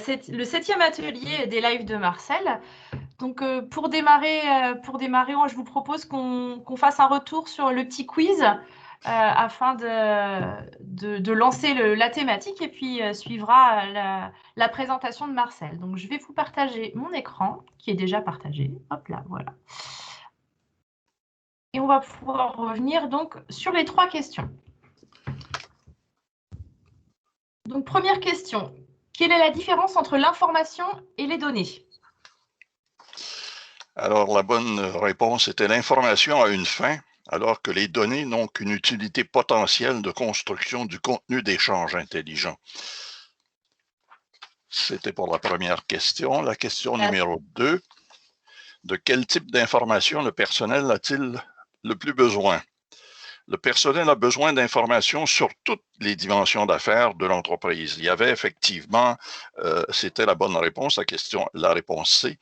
le 7e atelier des lives de Marcel. Donc, pour démarrer, je vous propose qu'on fasse un retour sur le petit quiz afin de lancer la thématique et puis suivra la présentation de Marcel. Donc, je vais vous partager mon écran qui est déjà partagé. Hop là, voilà. Et on va pouvoir revenir donc sur les 3 questions. Donc, première question. Quelle est la différence entre l'information et les données? Alors, la bonne réponse était l'information a une fin, alors que les données n'ont qu'une utilité potentielle de construction du contenu d'échange intelligent. C'était pour la première question. La question numéro 2. De quel type d'information le personnel a-t-il le plus besoin? Le personnel a besoin d'informations sur toutes les dimensions d'affaires de l'entreprise. Il y avait effectivement, c'était la bonne réponse, la réponse C,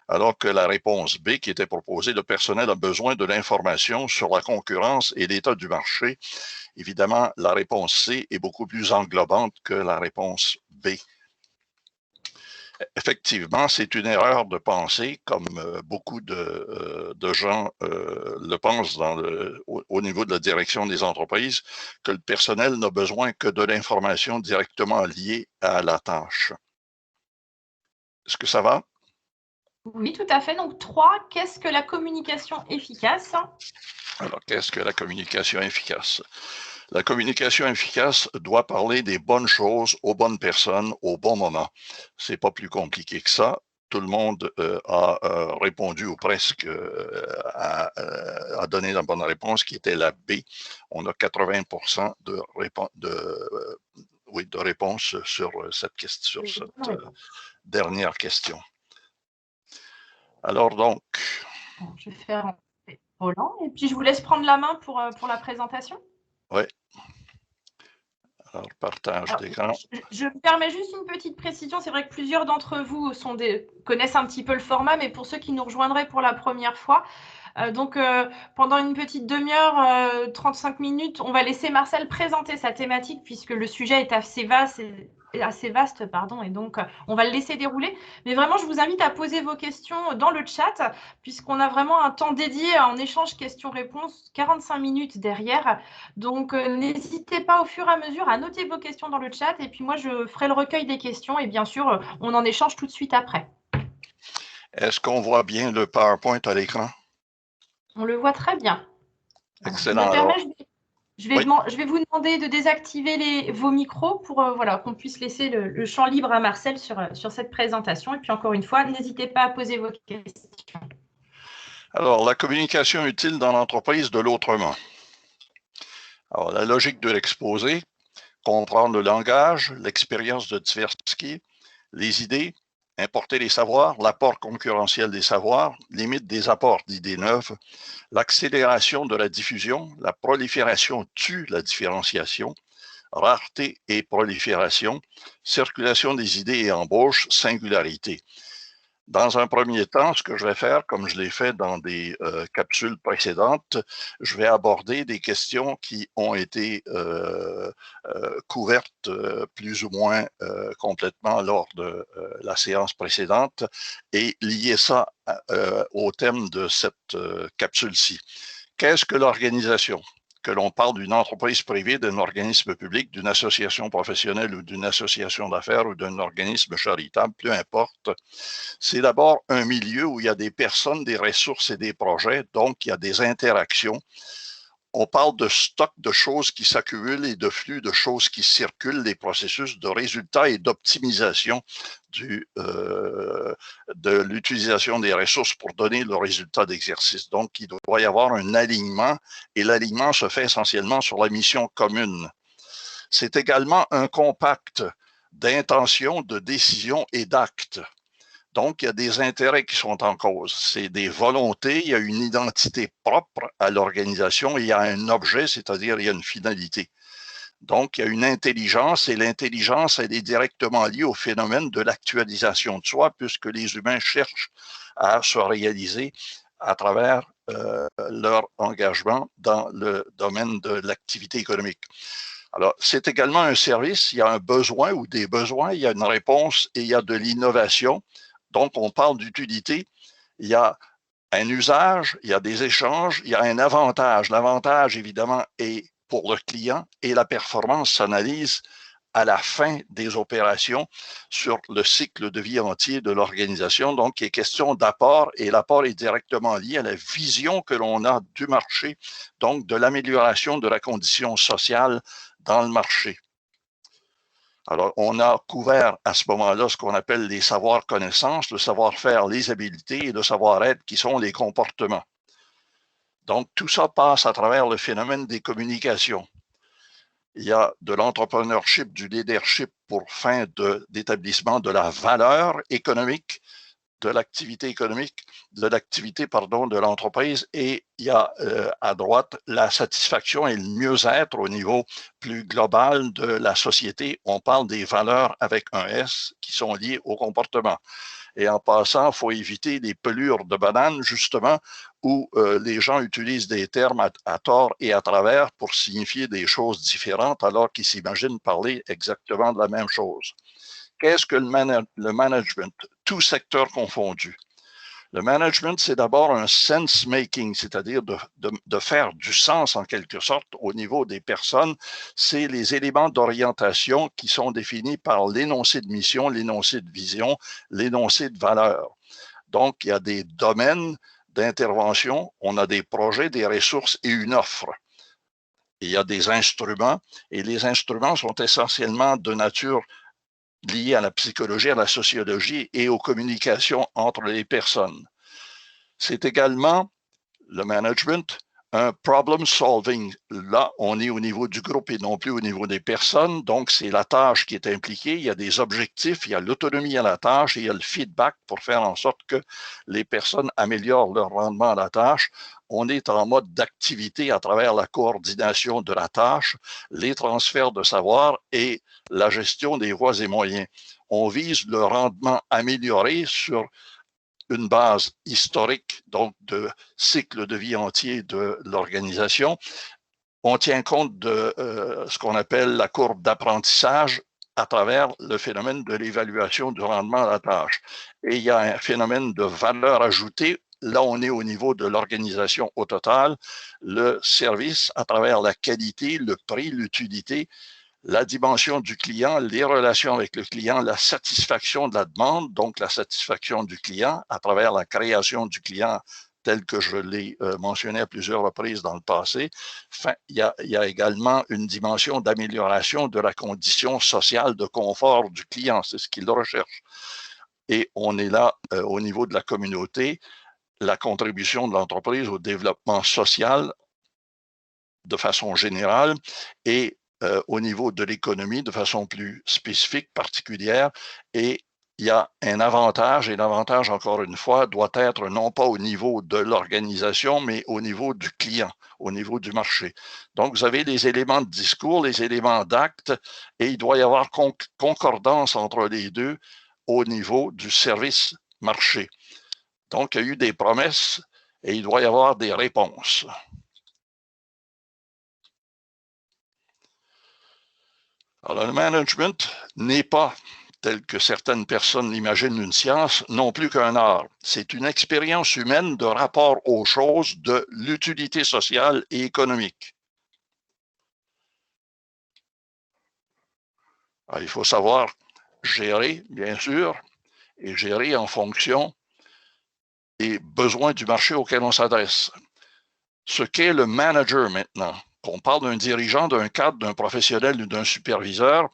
alors que la réponse B qui était proposée, le personnel a besoin de l'information sur la concurrence et l'état du marché. Évidemment, la réponse C est beaucoup plus englobante que la réponse B. Effectivement, c'est une erreur de penser, comme beaucoup de gens le pensent au niveau de la direction des entreprises, que le personnel n'a besoin que de l'information directement liée à la tâche. Est-ce que ça va? Oui, tout à fait. Donc, 3, qu'est-ce que la communication efficace? Alors, qu'est-ce que la communication efficace? La communication efficace doit parler des bonnes choses aux bonnes personnes au bon moment. C'est pas plus compliqué que ça. Tout le monde a répondu ou presque a donné la bonne réponse qui était la B. On a 80% de réponses sur cette dernière question. Alors donc. Je vais faire Roland et puis je vous laisse prendre la main pour la présentation. Oui. Alors, partage d'écran. Je me permets juste une petite précision. C'est vrai que plusieurs d'entre vous connaissent un petit peu le format, mais pour ceux qui nous rejoindraient pour la première fois, pendant une petite demi-heure, 35 minutes, on va laisser Marcel présenter sa thématique puisque le sujet est assez vaste. Et donc on va le laisser dérouler. Mais vraiment, je vous invite à poser vos questions dans le chat, puisqu'on a vraiment un temps dédié en échange questions-réponses, 45 minutes derrière. Donc, n'hésitez pas au fur et à mesure à noter vos questions dans le chat, et puis moi, je ferai le recueil des questions, et bien sûr, on en échange tout de suite après. Est-ce qu'on voit bien le PowerPoint à l'écran? On le voit très bien. Excellent. Je vais vous demander de désactiver vos micros pour qu'on puisse laisser le champ libre à Marcel sur cette présentation. Et puis encore une fois, n'hésitez pas à poser vos questions. Alors, la communication utile dans l'entreprise de l'autrement. Alors, la logique de l'exposé, comprendre le langage, l'expérience de Tversky, les idées, importer les savoirs, l'apport concurrentiel des savoirs, limite des apports d'idées neuves, l'accélération de la diffusion, la prolifération tue la différenciation, rareté et prolifération, circulation des idées et embauche, singularité. Dans un premier temps, ce que je vais faire, comme je l'ai fait dans des capsules précédentes, je vais aborder des questions qui ont été couvertes plus ou moins complètement lors de la séance précédente et lier ça au thème de cette capsule-ci. Qu'est-ce que l'organisation? Que l'on parle d'une entreprise privée, d'un organisme public, d'une association professionnelle ou d'une association d'affaires ou d'un organisme charitable, peu importe. C'est d'abord un milieu où il y a des personnes, des ressources et des projets, donc il y a des interactions. On parle de stock de choses qui s'accumulent et de flux de choses qui circulent, des processus de résultats et d'optimisation de l'utilisation des ressources pour donner le résultat d'exercice. Donc, il doit y avoir un alignement et l'alignement se fait essentiellement sur la mission commune. C'est également un compact d'intention, de décision et d'actes. Donc, il y a des intérêts qui sont en cause. C'est des volontés, il y a une identité propre à l'organisation, il y a un objet, c'est-à-dire il y a une finalité. Donc, il y a une intelligence et l'intelligence, elle est directement liée au phénomène de l'actualisation de soi puisque les humains cherchent à se réaliser à travers leur engagement dans le domaine de l'activité économique. Alors, c'est également un service, il y a un besoin ou des besoins, il y a une réponse et il y a de l'innovation. Donc, on parle d'utilité, il y a un usage, il y a des échanges, il y a un avantage. L'avantage, évidemment, est pour le client et la performance s'analyse à la fin des opérations sur le cycle de vie entier de l'organisation. Donc, il est question d'apport et l'apport est directement lié à la vision que l'on a du marché, donc de l'amélioration de la condition sociale dans le marché. Alors, on a couvert à ce moment-là ce qu'on appelle les savoirs-connaissances, le savoir-faire, les habiletés et le savoir-être qui sont les comportements. Donc, tout ça passe à travers le phénomène des communications. Il y a de l'entrepreneurship, du leadership pour fin d'établissement de la valeur économique, de l'activité économique, de l'entreprise, et il y a à droite la satisfaction et le mieux-être au niveau plus global de la société. On parle des valeurs avec un S qui sont liées au comportement. Et en passant, il faut éviter les pelures de banane, justement, où les gens utilisent des termes à tort et à travers pour signifier des choses différentes alors qu'ils s'imaginent parler exactement de la même chose. Qu'est-ce que le management, tout secteur confondu? Le management, c'est d'abord un sense-making, c'est-à-dire de faire du sens en quelque sorte au niveau des personnes. C'est les éléments d'orientation qui sont définis par l'énoncé de mission, l'énoncé de vision, l'énoncé de valeur. Donc, il y a des domaines d'intervention, on a des projets, des ressources et une offre. Il y a des instruments et les instruments sont essentiellement de nature liés à la psychologie, à la sociologie et aux communications entre les personnes. C'est également le management, un problem solving. Là, on est au niveau du groupe et non plus au niveau des personnes. Donc, c'est la tâche qui est impliquée. Il y a des objectifs, il y a l'autonomie à la tâche et il y a le feedback pour faire en sorte que les personnes améliorent leur rendement à la tâche. On est en mode d'activité à travers la coordination de la tâche, les transferts de savoir et la gestion des voies et moyens. On vise le rendement amélioré sur une base historique, donc de cycle de vie entier de l'organisation. On tient compte de ce qu'on appelle la courbe d'apprentissage à travers le phénomène de l'évaluation du rendement à la tâche. Et il y a un phénomène de valeur ajoutée. Là, on est au niveau de l'organisation au total, le service à travers la qualité, le prix, l'utilité, la dimension du client, les relations avec le client, la satisfaction de la demande, donc la satisfaction du client à travers la création du client tel que je l'ai mentionné à plusieurs reprises dans le passé. Enfin, il y a également une dimension d'amélioration de la condition sociale de confort du client, c'est ce qu'il recherche. Et on est là au niveau de la communauté, la contribution de l'entreprise au développement social de façon générale et au niveau de l'économie de façon plus spécifique, particulière, et il y a un avantage, et l'avantage, encore une fois, doit être non pas au niveau de l'organisation, mais au niveau du client, au niveau du marché. Donc, vous avez les éléments de discours, les éléments d'acte, et il doit y avoir concordance entre les deux au niveau du service marché. Donc, il y a eu des promesses et il doit y avoir des réponses. Alors, le management n'est pas, tel que certaines personnes l'imaginent, une science, non plus qu'un art. C'est une expérience humaine de rapport aux choses, de l'utilité sociale et économique. Alors, il faut savoir gérer, bien sûr, et gérer en fonction des besoins du marché auquel on s'adresse. Ce qu'est le manager maintenant, qu'on parle d'un dirigeant, d'un cadre, d'un professionnel ou d'un superviseur,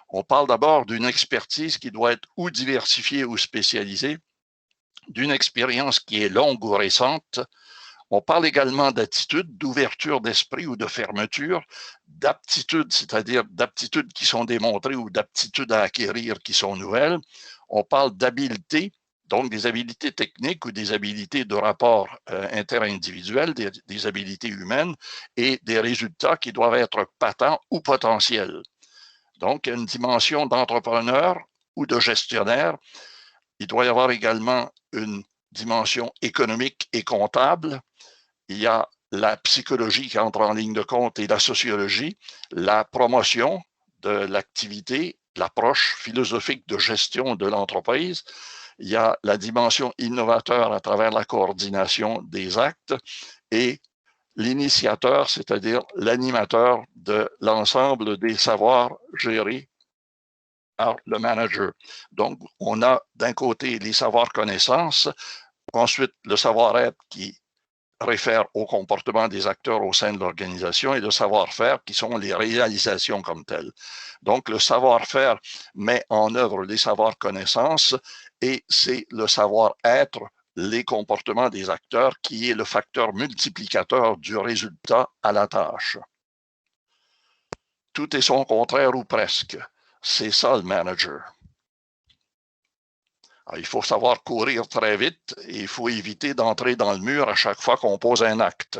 on parle d'abord d'une expertise qui doit être ou diversifiée ou spécialisée, d'une expérience qui est longue ou récente. On parle également d'attitude, d'ouverture d'esprit ou de fermeture, d'aptitude, c'est-à-dire d'aptitudes qui sont démontrées ou d'aptitudes à acquérir qui sont nouvelles. On parle d'habileté, donc des habiletés techniques ou des habiletés de rapport interindividuel, des habiletés humaines et des résultats qui doivent être patents ou potentiels. Donc, il y a une dimension d'entrepreneur ou de gestionnaire. Il doit y avoir également une dimension économique et comptable. Il y a la psychologie qui entre en ligne de compte et la sociologie, la promotion de l'activité, l'approche philosophique de gestion de l'entreprise. Il y a la dimension innovateur à travers la coordination des actes et l'initiateur, c'est-à-dire l'animateur de l'ensemble des savoirs gérés par le manager. Donc, on a d'un côté les savoirs connaissances, ensuite le savoir-être qui réfère au comportement des acteurs au sein de l'organisation et le savoir-faire qui sont les réalisations comme telles. Donc, le savoir-faire met en œuvre les savoirs-connaissances et c'est le savoir-être, les comportements des acteurs qui est le facteur multiplicateur du résultat à la tâche. Tout est son contraire ou presque. C'est ça le manager. Alors, il faut savoir courir très vite et il faut éviter d'entrer dans le mur à chaque fois qu'on pose un acte.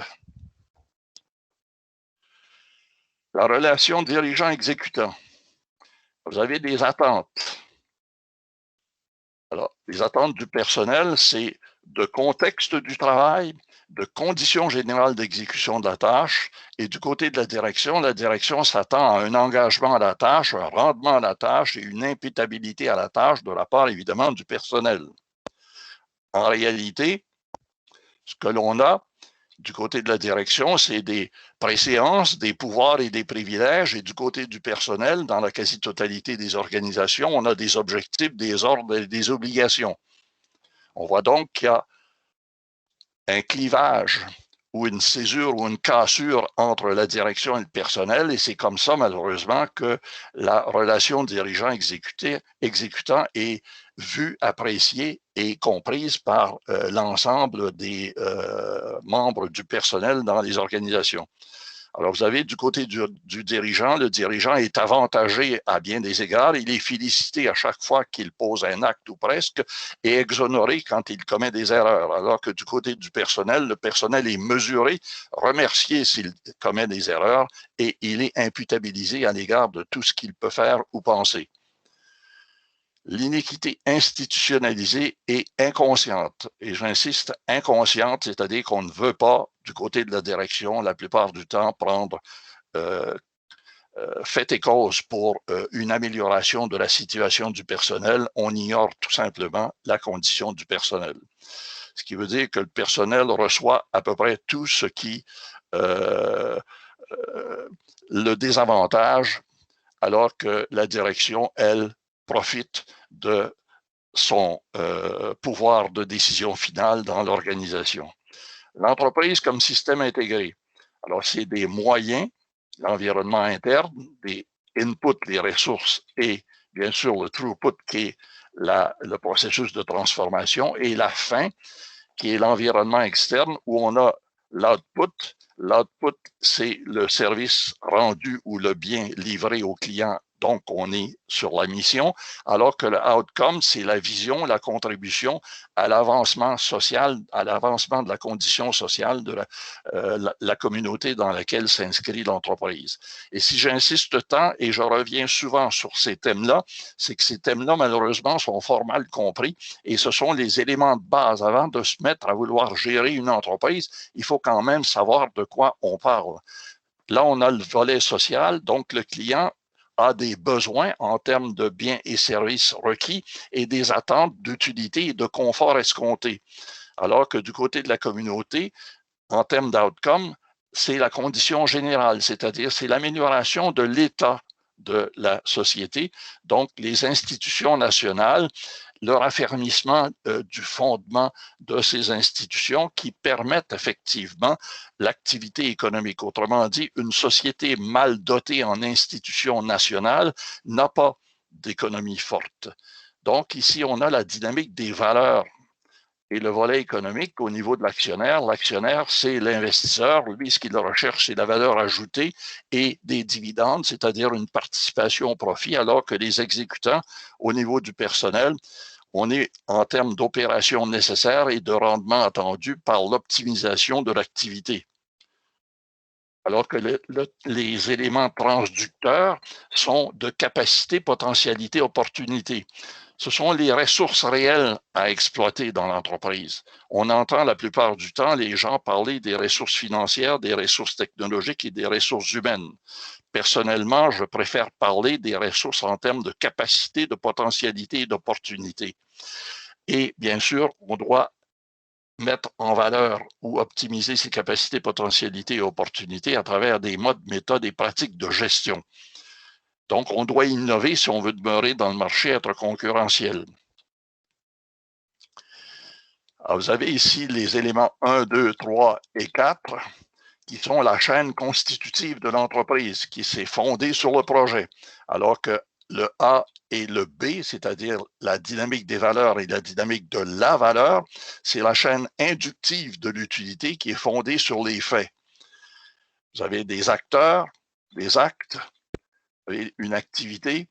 La relation dirigeant-exécutant. Vous avez des attentes. Alors, les attentes du personnel, c'est de contexte du travail, de conditions générales d'exécution de la tâche, et du côté de la direction s'attend à un engagement à la tâche, un rendement à la tâche et une imputabilité à la tâche de la part, évidemment, du personnel. En réalité, ce que l'on a du côté de la direction, c'est des préséances, des pouvoirs et des privilèges, et du côté du personnel, dans la quasi-totalité des organisations, on a des objectifs, des ordres et des obligations. On voit donc qu'il y a un clivage ou une césure ou une cassure entre la direction et le personnel, et c'est comme ça, malheureusement, que la relation dirigeant-exécutant est vue, appréciée et comprise par l'ensemble des membres du personnel dans les organisations. Alors, vous avez du côté du dirigeant, le dirigeant est avantagé à bien des égards. Il est félicité à chaque fois qu'il pose un acte ou presque et exonéré quand il commet des erreurs. Alors que du côté du personnel, le personnel est mesuré, remercié s'il commet des erreurs et il est imputabilisé à l'égard de tout ce qu'il peut faire ou penser. L'iniquité institutionnalisée est inconsciente. Et j'insiste, inconsciente, c'est-à-dire qu'on ne veut pas, du côté de la direction, la plupart du temps, prendre fait et cause pour une amélioration de la situation du personnel. On ignore tout simplement la condition du personnel. Ce qui veut dire que le personnel reçoit à peu près tout ce qui le désavantage, alors que la direction, elle, profite de son pouvoir de décision finale dans l'organisation. L'entreprise comme système intégré. Alors, c'est des moyens, l'environnement interne, des inputs, les ressources et bien sûr le throughput qui est le processus de transformation et la fin qui est l'environnement externe où on a l'output. L'output, c'est le service rendu ou le bien livré au client. Donc, on est sur la mission, alors que le outcome, c'est la vision, la contribution à l'avancement social, à l'avancement de la condition sociale de la communauté dans laquelle s'inscrit l'entreprise. Et si j'insiste tant, et je reviens souvent sur ces thèmes-là, c'est que ces thèmes-là, malheureusement, sont fort mal compris et ce sont les éléments de base. Avant de se mettre à vouloir gérer une entreprise, il faut quand même savoir de quoi on parle. Là, on a le volet social, donc le client a des besoins en termes de biens et services requis et des attentes d'utilité et de confort escomptés. Alors que du côté de la communauté, en termes d'outcome, c'est la condition générale, c'est-à-dire c'est l'amélioration de l'état de la société, donc les institutions nationales, leur affermissement du fondement de ces institutions qui permettent effectivement l'activité économique. Autrement dit, une société mal dotée en institutions nationales n'a pas d'économie forte. Donc ici, on a la dynamique des valeurs. Et le volet économique, au niveau de l'actionnaire, c'est l'investisseur. Lui, ce qu'il recherche, c'est la valeur ajoutée et des dividendes, c'est-à-dire une participation au profit, alors que les exécutants, au niveau du personnel, on est en termes d'opérations nécessaires et de rendement attendu par l'optimisation de l'activité. alors que les éléments transducteurs sont de capacité, potentialité, opportunité. Ce sont les ressources réelles à exploiter dans l'entreprise. On entend la plupart du temps les gens parler des ressources financières, des ressources technologiques et des ressources humaines. Personnellement, je préfère parler des ressources en termes de capacité, de potentialité et d'opportunité. Et bien sûr, on doit mettre en valeur ou optimiser ses capacités, potentialités et opportunités à travers des modes, méthodes et pratiques de gestion. Donc, on doit innover si on veut demeurer dans le marché, être concurrentiel. Alors, vous avez ici les éléments 1, 2, 3 et 4 qui sont la chaîne constitutive de l'entreprise qui s'est fondée sur le projet, alors que le A et le B, c'est-à-dire la dynamique des valeurs et la dynamique de la valeur, c'est la chaîne inductive de l'utilité qui est fondée sur les faits. Vous avez des acteurs, des actes, vous avez une activité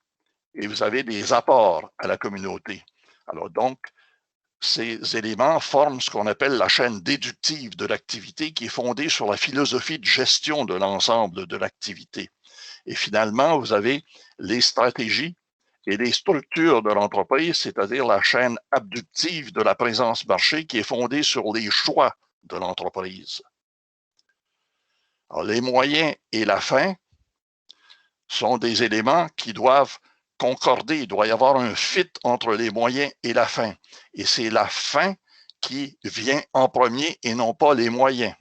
et vous avez des apports à la communauté. Alors donc, ces éléments forment ce qu'on appelle la chaîne déductive de l'activité qui est fondée sur la philosophie de gestion de l'ensemble de l'activité. Et finalement, vous avez les stratégies et les structures de l'entreprise, c'est-à-dire la chaîne abductive de la présence marché qui est fondée sur les choix de l'entreprise. Alors, les moyens et la fin sont des éléments qui doivent concorder. Il doit y avoir un fit entre les moyens et la fin. Et c'est la fin qui vient en premier et non pas les moyens.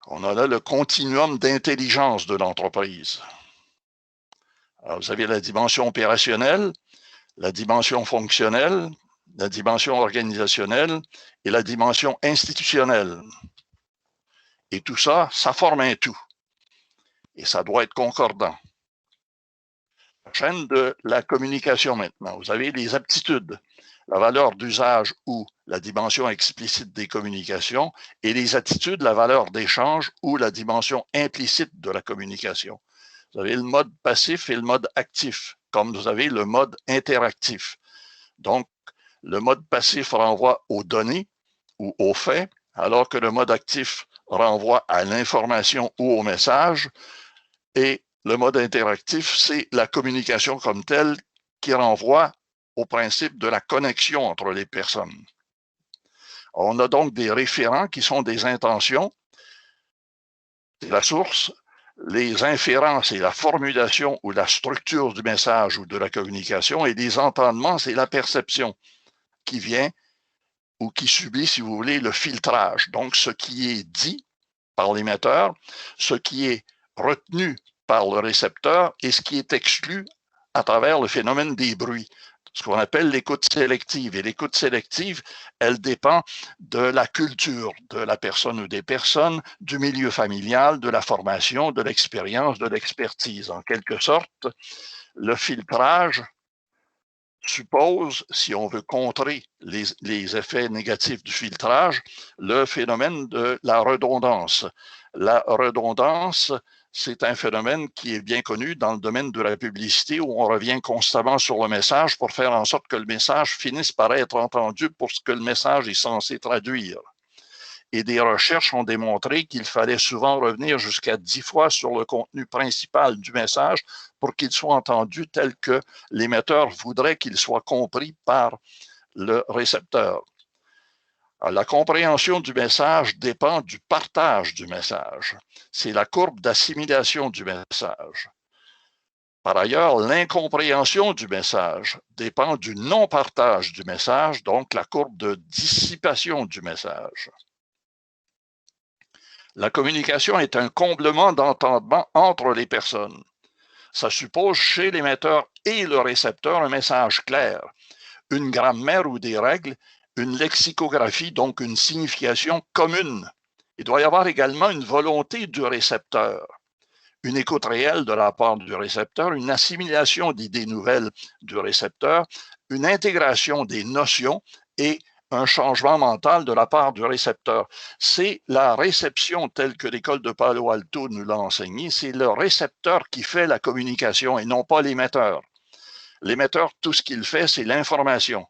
On a là le continuum d'intelligence de l'entreprise. Alors, vous avez la dimension opérationnelle, la dimension fonctionnelle, la dimension organisationnelle et la dimension institutionnelle. Et tout ça, ça forme un tout. Et ça doit être concordant. La chaîne de la communication maintenant. Vous avez les aptitudes, la valeur d'usage ou la dimension explicite des communications, et les attitudes, la valeur d'échange ou la dimension implicite de la communication. Vous avez le mode passif et le mode actif, comme vous avez le mode interactif. Donc, le mode passif renvoie aux données ou aux faits, alors que le mode actif renvoie à l'information ou au message. Et le mode interactif, c'est la communication comme telle qui renvoie au principe de la connexion entre les personnes. On a donc des référents qui sont des intentions, c'est la source. Les inférents, c'est la formulation ou la structure du message ou de la communication, et les entendements, c'est la perception qui vient ou qui subit, si vous voulez, le filtrage. Donc, ce qui est dit par l'émetteur, ce qui est retenu par le récepteur et ce qui est exclu à travers le phénomène des bruits, ce qu'on appelle l'écoute sélective. Et l'écoute sélective, elle dépend de la culture de la personne ou des personnes, du milieu familial, de la formation, de l'expérience, de l'expertise. En quelque sorte, le filtrage suppose, si on veut contrer les effets négatifs du filtrage, le phénomène de la redondance. La redondance, c'est un phénomène qui est bien connu dans le domaine de la publicité où on revient constamment sur le message pour faire en sorte que le message finisse par être entendu pour ce que le message est censé traduire. Et des recherches ont démontré qu'il fallait souvent revenir jusqu'à 10 fois sur le contenu principal du message pour qu'il soit entendu tel que l'émetteur voudrait qu'il soit compris par le récepteur. Alors, la compréhension du message dépend du partage du message. C'est la courbe d'assimilation du message. Par ailleurs, l'incompréhension du message dépend du non-partage du message, donc la courbe de dissipation du message. La communication est un comblement d'entendement entre les personnes. Ça suppose chez l'émetteur et le récepteur un message clair, une grammaire ou des règles, une lexicographie, donc une signification commune. Il doit y avoir également une volonté du récepteur, une écoute réelle de la part du récepteur, une assimilation d'idées nouvelles du récepteur, une intégration des notions et un changement mental de la part du récepteur. C'est la réception telle que l'école de Palo Alto nous l'a enseigné, c'est le récepteur qui fait la communication et non pas l'émetteur. L'émetteur, tout ce qu'il fait, c'est l'information.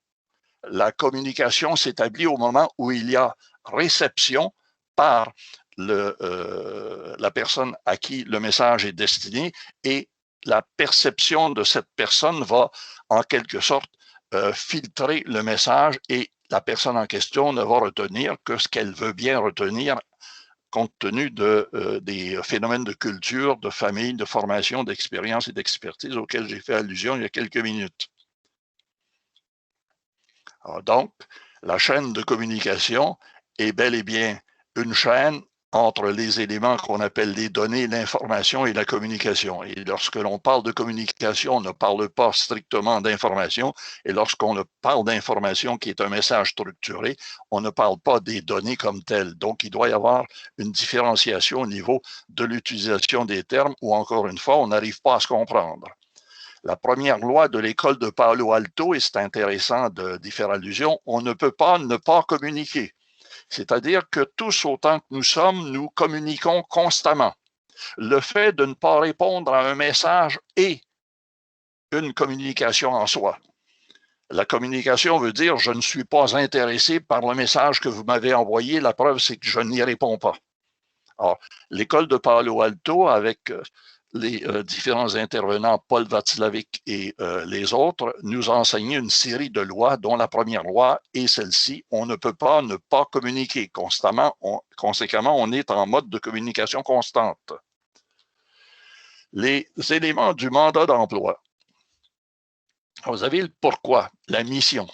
La communication s'établit au moment où il y a réception par la personne à qui le message est destiné et la perception de cette personne va en quelque sorte filtrer le message et la personne en question ne va retenir que ce qu'elle veut bien retenir compte tenu des phénomènes de culture, de famille, de formation, d'expérience et d'expertise auxquels j'ai fait allusion il y a quelques minutes. Alors donc, la chaîne de communication est bel et bien une chaîne entre les éléments qu'on appelle les données, l'information et la communication. Et lorsque l'on parle de communication, on ne parle pas strictement d'information. Et lorsqu'on parle d'information qui est un message structuré, on ne parle pas des données comme telles. Donc, il doit y avoir une différenciation au niveau de l'utilisation des termes où, encore une fois, on n'arrive pas à se comprendre. La première loi de l'école de Palo Alto, et c'est intéressant d'y faire allusion, on ne peut pas ne pas communiquer. C'est-à-dire que tous autant que nous sommes, nous communiquons constamment. Le fait de ne pas répondre à un message est une communication en soi. La communication veut dire je ne suis pas intéressé par le message que vous m'avez envoyé. La preuve, c'est que je n'y réponds pas. Alors, l'école de Palo Alto, avec les différents intervenants, Paul Václavic et les autres, nous ont enseigné une série de lois, dont la première loi est celle-ci. On ne peut pas ne pas communiquer constamment. Conséquemment, on est en mode de communication constante. Les éléments du mandat d'emploi. Vous avez le pourquoi, la mission,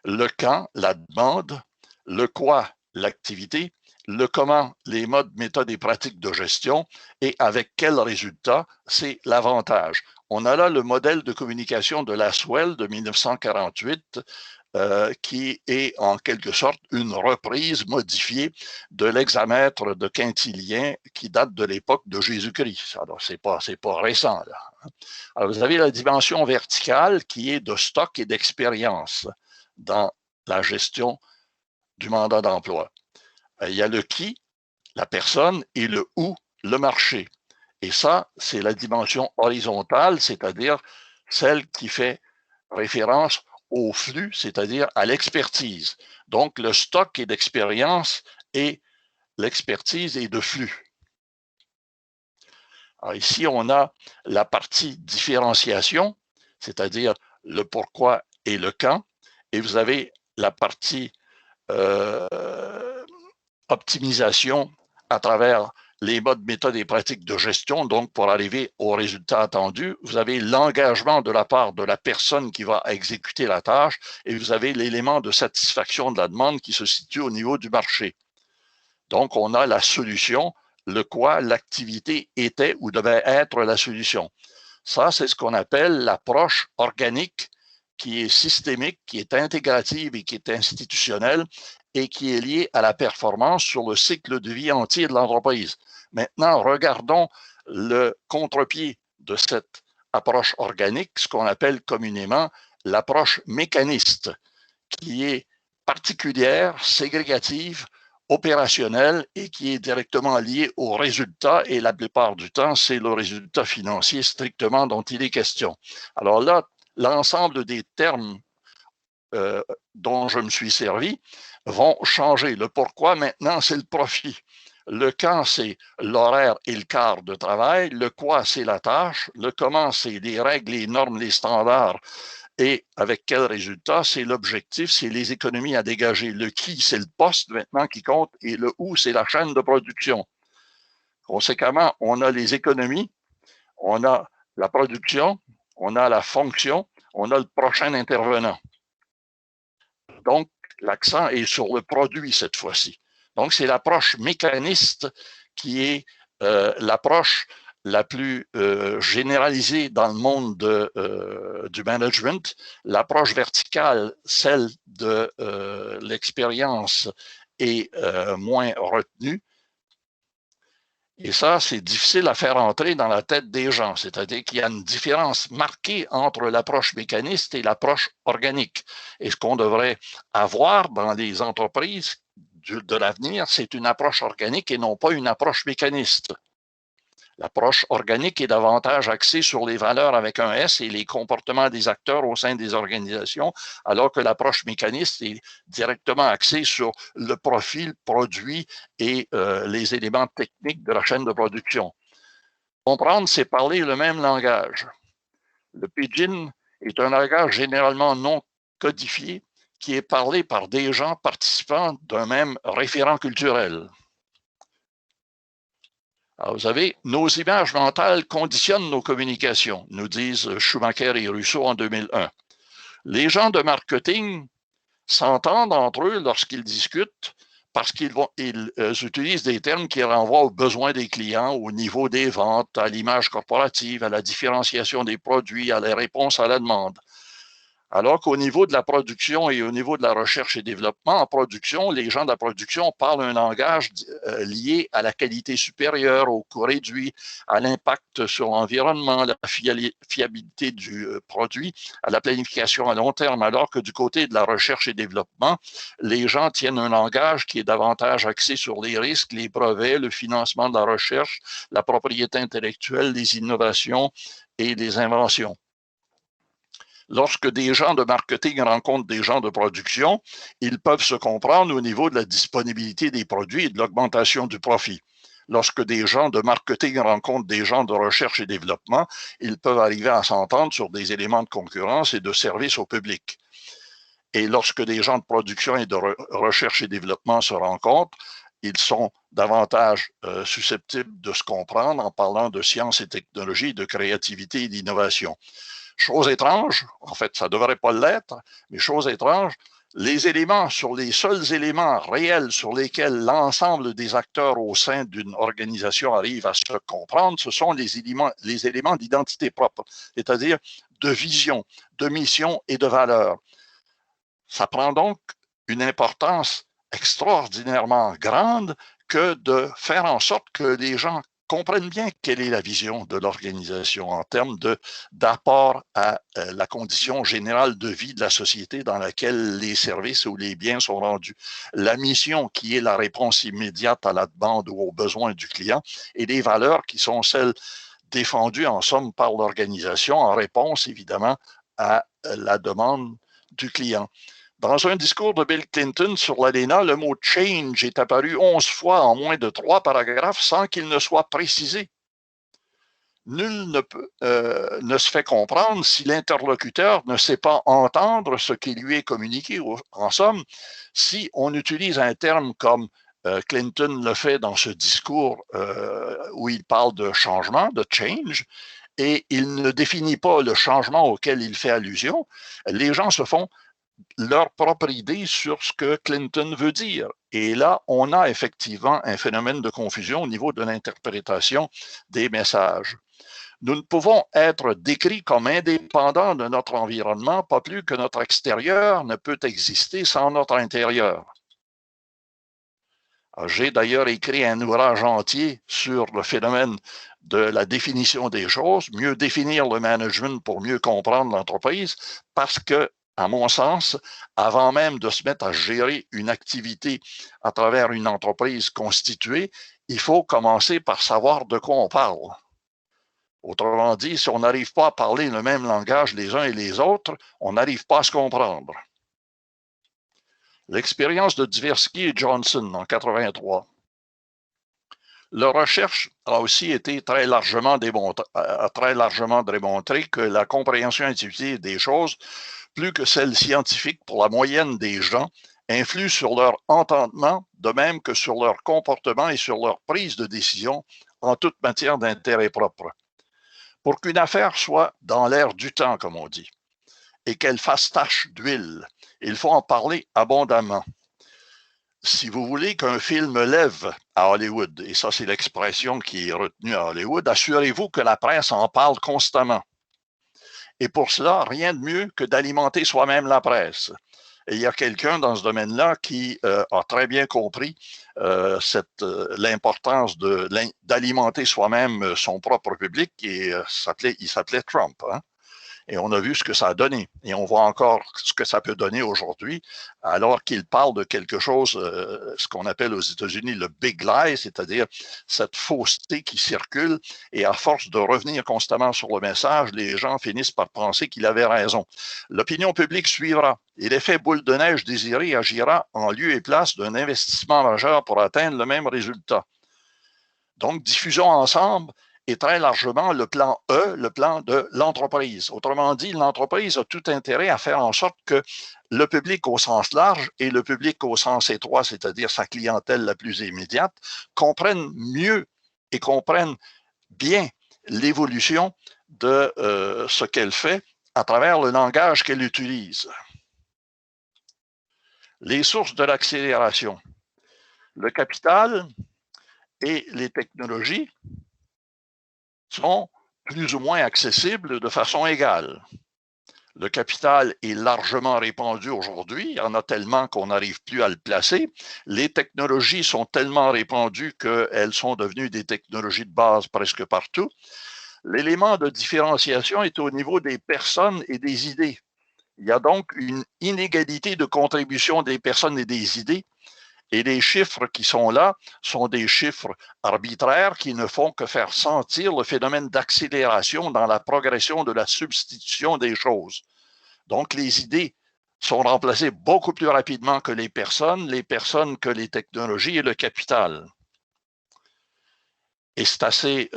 le quand, la demande, le quoi, l'activité, le comment, les modes, méthodes et pratiques de gestion, et avec quels résultats, c'est l'avantage. On a là le modèle de communication de Lasswell de 1948, qui est en quelque sorte une reprise modifiée de l'hexamètre de Quintilien qui date de l'époque de Jésus-Christ. Alors, c'est pas récent, là. Alors, vous avez la dimension verticale qui est de stock et d'expérience dans la gestion du mandat d'emploi. Il y a le qui, la personne, et le où, le marché. Et ça, c'est la dimension horizontale, c'est-à-dire celle qui fait référence au flux, c'est-à-dire à l'expertise. Donc, le stock est d'expérience et l'expertise est de flux. Alors ici, on a la partie différenciation, c'est-à-dire le pourquoi et le quand, et vous avez la partie optimisation à travers les modes, méthodes et pratiques de gestion. Donc, pour arriver au résultat attendu, vous avez l'engagement de la part de la personne qui va exécuter la tâche et vous avez l'élément de satisfaction de la demande qui se situe au niveau du marché. Donc, on a la solution, le quoi l'activité était ou devait être la solution. Ça, c'est ce qu'on appelle l'approche organique qui est systémique, qui est intégrative et qui est institutionnelle et qui est liée à la performance sur le cycle de vie entier de l'entreprise. Maintenant, regardons le contre-pied de cette approche organique, ce qu'on appelle communément l'approche mécaniste, qui est particulière, ségrégative, opérationnelle et qui est directement liée au résultat et la plupart du temps, c'est le résultat financier strictement dont il est question. Alors là, l'ensemble des termes dont je me suis servi vont changer. Le pourquoi, maintenant, c'est le profit. Le quand, c'est l'horaire et le quart de travail. Le quoi, c'est la tâche. Le comment, c'est les règles, les normes, les standards. Et avec quel résultat? C'est l'objectif, c'est les économies à dégager. Le qui, c'est le poste maintenant qui compte. Et le où, c'est la chaîne de production. Conséquemment, on a les économies, on a la production, on a la fonction, on a le prochain intervenant. Donc, l'accent est sur le produit cette fois-ci. Donc, c'est l'approche mécaniste qui est l'approche la plus généralisée dans le monde du management. L'approche verticale, celle de l'expérience, est moins retenue. Et ça, c'est difficile à faire entrer dans la tête des gens. C'est-à-dire qu'il y a une différence marquée entre l'approche mécaniste et l'approche organique. Et ce qu'on devrait avoir dans les entreprises de l'avenir, c'est une approche organique et non pas une approche mécaniste. L'approche organique est davantage axée sur les valeurs avec un S et les comportements des acteurs au sein des organisations, alors que l'approche mécaniste est directement axée sur le profil, produit et les éléments techniques de la chaîne de production. Comprendre, c'est parler le même langage. Le pidgin est un langage généralement non codifié qui est parlé par des gens participant d'un même référent culturel. Alors, vous savez, nos images mentales conditionnent nos communications, nous disent Schumacher et Rousseau en 2001. Les gens de marketing s'entendent entre eux lorsqu'ils discutent parce qu'ils utilisent des termes qui renvoient aux besoins des clients, au niveau des ventes, à l'image corporative, à la différenciation des produits, à la réponse à la demande. Alors qu'au niveau de la production et au niveau de la recherche et développement, en production, les gens de la production parlent un langage lié à la qualité supérieure, au coût réduit, à l'impact sur l'environnement, à la fiabilité du produit, à la planification à long terme, alors que du côté de la recherche et développement, les gens tiennent un langage qui est davantage axé sur les risques, les brevets, le financement de la recherche, la propriété intellectuelle, les innovations et les inventions. Lorsque des gens de marketing rencontrent des gens de production, ils peuvent se comprendre au niveau de la disponibilité des produits et de l'augmentation du profit. Lorsque des gens de marketing rencontrent des gens de recherche et développement, ils peuvent arriver à s'entendre sur des éléments de concurrence et de service au public. Et lorsque des gens de production et de recherche et développement se rencontrent, ils sont davantage susceptibles de se comprendre en parlant de sciences et technologies, de créativité et d'innovation. Chose étrange, en fait, ça ne devrait pas l'être, mais chose étrange, les seuls éléments réels sur lesquels l'ensemble des acteurs au sein d'une organisation arrivent à se comprendre, ce sont les éléments d'identité propre, c'est-à-dire de vision, de mission et de valeur. Ça prend donc une importance extraordinairement grande que de faire en sorte que les gens comprennent bien quelle est la vision de l'organisation en termes d'apport à la condition générale de vie de la société dans laquelle les services ou les biens sont rendus. La mission qui est la réponse immédiate à la demande ou aux besoins du client et les valeurs qui sont celles défendues en somme par l'organisation en réponse évidemment à la demande du client. Dans un discours de Bill Clinton sur l'ALENA, le mot « change » est apparu 11 fois en moins de 3 paragraphes sans qu'il ne soit précisé. Nul ne se fait comprendre si l'interlocuteur ne sait pas entendre ce qui lui est communiqué. En somme, si on utilise un terme comme Clinton le fait dans ce discours où il parle de changement, de change, et il ne définit pas le changement auquel il fait allusion, les gens se font leur propre idée sur ce que Clinton veut dire. Et là, on a effectivement un phénomène de confusion au niveau de l'interprétation des messages. Nous ne pouvons être décrits comme indépendants de notre environnement, pas plus que notre extérieur ne peut exister sans notre intérieur. J'ai d'ailleurs écrit un ouvrage entier sur le phénomène de la définition des choses, mieux définir le management pour mieux comprendre l'entreprise, parce que à mon sens, avant même de se mettre à gérer une activité à travers une entreprise constituée, il faut commencer par savoir de quoi on parle. Autrement dit, si on n'arrive pas à parler le même langage les uns et les autres, on n'arrive pas à se comprendre. L'expérience de Tversky et Johnson en 1983. Leur recherche a aussi été très largement démontré que la compréhension intuitive des choses, plus que celle scientifique pour la moyenne des gens, influe sur leur entendement, de même que sur leur comportement et sur leur prise de décision en toute matière d'intérêt propre. Pour qu'une affaire soit dans l'air du temps, comme on dit, et qu'elle fasse tache d'huile, il faut en parler abondamment. Si vous voulez qu'un film lève à Hollywood, et ça c'est l'expression qui est retenue à Hollywood, assurez-vous que la presse en parle constamment. Et pour cela, rien de mieux que d'alimenter soi-même la presse. Et il y a quelqu'un dans ce domaine-là qui a très bien compris l'importance d'alimenter soi-même son propre public, et il s'appelait Trump. Hein? Et on a vu ce que ça a donné. Et on voit encore ce que ça peut donner aujourd'hui, alors qu'il parle de quelque chose, ce qu'on appelle aux États-Unis le big lie, c'est-à-dire cette fausseté qui circule. Et à force de revenir constamment sur le message, les gens finissent par penser qu'il avait raison. L'opinion publique suivra. Et l'effet boule de neige désiré agira en lieu et place d'un investissement majeur pour atteindre le même résultat. Donc, diffusons ensemble et très largement le plan E, le plan de l'entreprise. Autrement dit, l'entreprise a tout intérêt à faire en sorte que le public au sens large et le public au sens étroit, c'est-à-dire sa clientèle la plus immédiate, comprennent mieux et comprennent bien l'évolution de ce qu'elle fait à travers le langage qu'elle utilise. Les sources de l'accélération. Le capital et les technologies sont plus ou moins accessibles de façon égale. Le capital est largement répandu aujourd'hui. Il y en a tellement qu'on n'arrive plus à le placer. Les technologies sont tellement répandues qu'elles sont devenues des technologies de base presque partout. L'élément de différenciation est au niveau des personnes et des idées. Il y a donc une inégalité de contribution des personnes et des idées. Et les chiffres qui sont là sont des chiffres arbitraires qui ne font que faire sentir le phénomène d'accélération dans la progression de la substitution des choses. Donc, les idées sont remplacées beaucoup plus rapidement que les personnes que les technologies et le capital. Et c'est assez,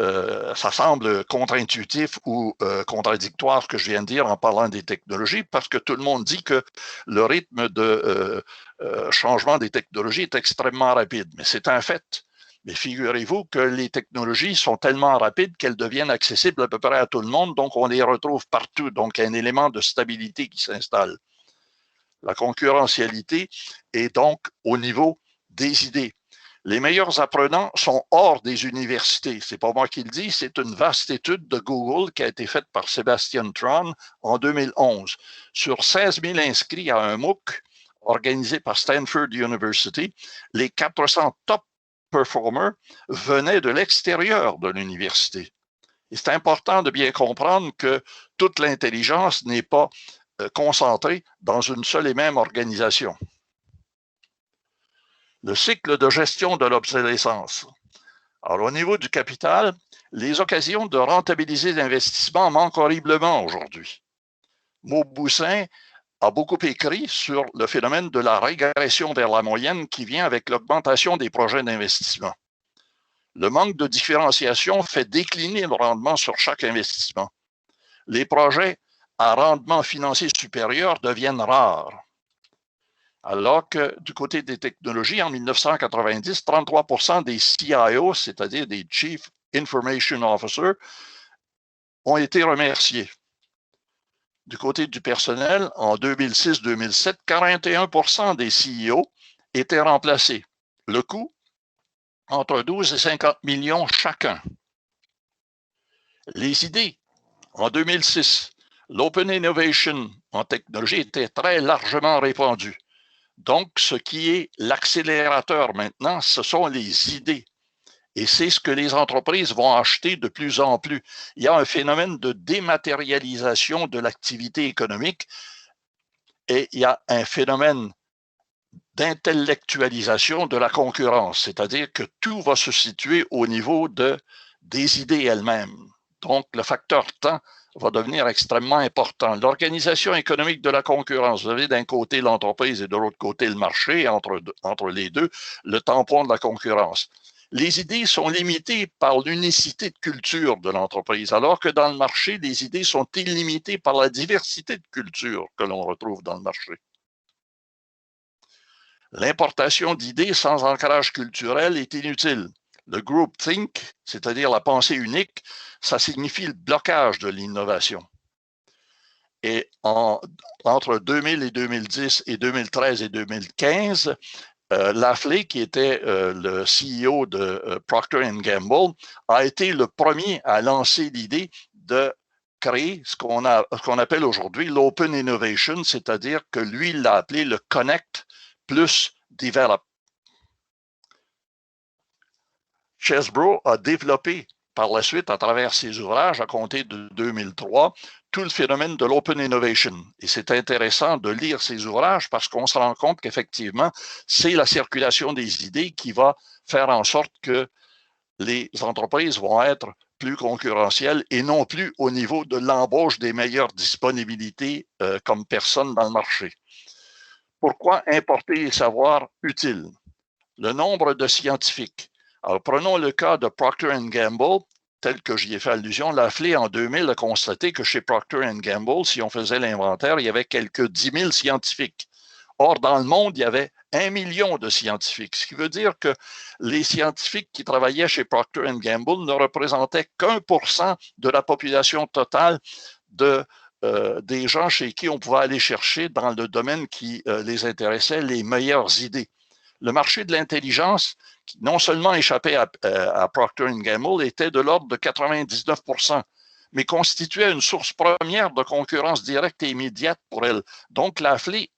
ça semble contre-intuitif ou contradictoire ce que je viens de dire en parlant des technologies, parce que tout le monde dit que le rythme de changement des technologies est extrêmement rapide. Mais c'est un fait. Mais figurez-vous que les technologies sont tellement rapides qu'elles deviennent accessibles à peu près à tout le monde, donc on les retrouve partout. Donc, il y a un élément de stabilité qui s'installe. La concurrentialité est donc au niveau des idées. Les meilleurs apprenants sont hors des universités. C'est pas moi qui le dis, c'est une vaste étude de Google qui a été faite par Sébastien Tron en 2011. Sur 16 000 inscrits à un MOOC organisé par Stanford University, les 400 top performers venaient de l'extérieur de l'université. Et c'est important de bien comprendre que toute l'intelligence n'est pas concentrée dans une seule et même organisation. Le cycle de gestion de l'obsolescence. Alors, au niveau du capital, les occasions de rentabiliser l'investissement manquent horriblement aujourd'hui. Mauboussin a beaucoup écrit sur le phénomène de la régression vers la moyenne qui vient avec l'augmentation des projets d'investissement. Le manque de différenciation fait décliner le rendement sur chaque investissement. Les projets à rendement financier supérieur deviennent rares. Alors que du côté des technologies, en 1990, 33% des CIO, c'est-à-dire des Chief Information Officers, ont été remerciés. Du côté du personnel, en 2006-2007, 41% des CEO étaient remplacés. Le coût, entre 12 et 50 millions chacun. Les idées, en 2006, l'Open Innovation en technologie était très largement répandue. Donc, ce qui est l'accélérateur maintenant, ce sont les idées. Et c'est ce que les entreprises vont acheter de plus en plus. Il y a un phénomène de dématérialisation de l'activité économique et il y a un phénomène d'intellectualisation de la concurrence, c'est-à-dire que tout va se situer au niveau des idées elles-mêmes. Donc, le facteur temps va devenir extrêmement important. L'organisation économique de la concurrence, vous avez d'un côté l'entreprise et de l'autre côté le marché, entre les deux, le tampon de la concurrence. Les idées sont limitées par l'unicité de culture de l'entreprise, alors que dans le marché, les idées sont illimitées par la diversité de culture que l'on retrouve dans le marché. L'importation d'idées sans ancrage culturel est inutile. Le groupthink, c'est-à-dire la pensée unique, ça signifie le blocage de l'innovation. Et entre 2000 et 2010 et 2013 et 2015, Lafley, qui était le CEO de Procter & Gamble, a été le premier à lancer l'idée de créer ce qu'on appelle aujourd'hui l'Open Innovation, c'est-à-dire que lui, il l'a appelé le Connect plus Develop. Chesbrough a développé par la suite, à travers ses ouvrages, à compter de 2003, tout le phénomène de l'open innovation. Et c'est intéressant de lire ces ouvrages parce qu'on se rend compte qu'effectivement, c'est la circulation des idées qui va faire en sorte que les entreprises vont être plus concurrentielles et non plus au niveau de l'embauche des meilleures disponibilités comme personnes dans le marché. Pourquoi importer les savoirs utiles? Le nombre de scientifiques. Alors, prenons le cas de Procter & Gamble, tel que j'y ai fait allusion. Lafley, en 2000, a constaté que chez Procter & Gamble, si on faisait l'inventaire, il y avait quelques 10 000 scientifiques. Or, dans le monde, il y avait 1 million de scientifiques, ce qui veut dire que les scientifiques qui travaillaient chez Procter & Gamble ne représentaient qu'1% de la population totale des gens chez qui on pouvait aller chercher dans le domaine qui les intéressait les meilleures idées. Le marché de l'intelligence, qui non seulement échappait à Procter & Gamble, était de l'ordre de 99%, mais constituait une source première de concurrence directe et immédiate pour elle. Donc, Lafley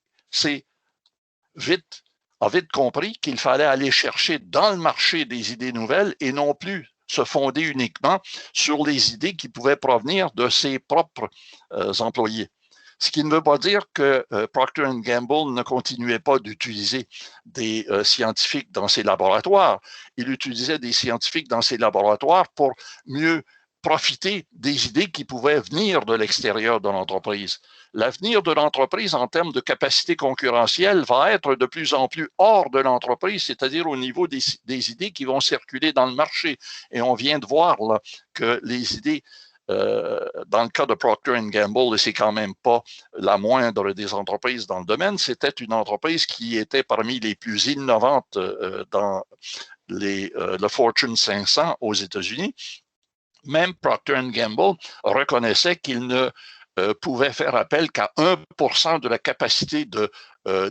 a vite compris qu'il fallait aller chercher dans le marché des idées nouvelles et non plus se fonder uniquement sur les idées qui pouvaient provenir de ses propres employés. Ce qui ne veut pas dire que Procter & Gamble ne continuait pas d'utiliser des scientifiques dans ses laboratoires. Il utilisait des scientifiques dans ses laboratoires pour mieux profiter des idées qui pouvaient venir de l'extérieur de l'entreprise. L'avenir de l'entreprise en termes de capacité concurrentielle va être de plus en plus hors de l'entreprise, c'est-à-dire au niveau des idées qui vont circuler dans le marché. Et on vient de voir là, que les idées dans le cas de Procter & Gamble, et c'est quand même pas la moindre des entreprises dans le domaine, c'était une entreprise qui était parmi les plus innovantes dans le Fortune 500 aux États-Unis. Même Procter & Gamble reconnaissait qu'il ne pouvait faire appel qu'à 1% de la capacité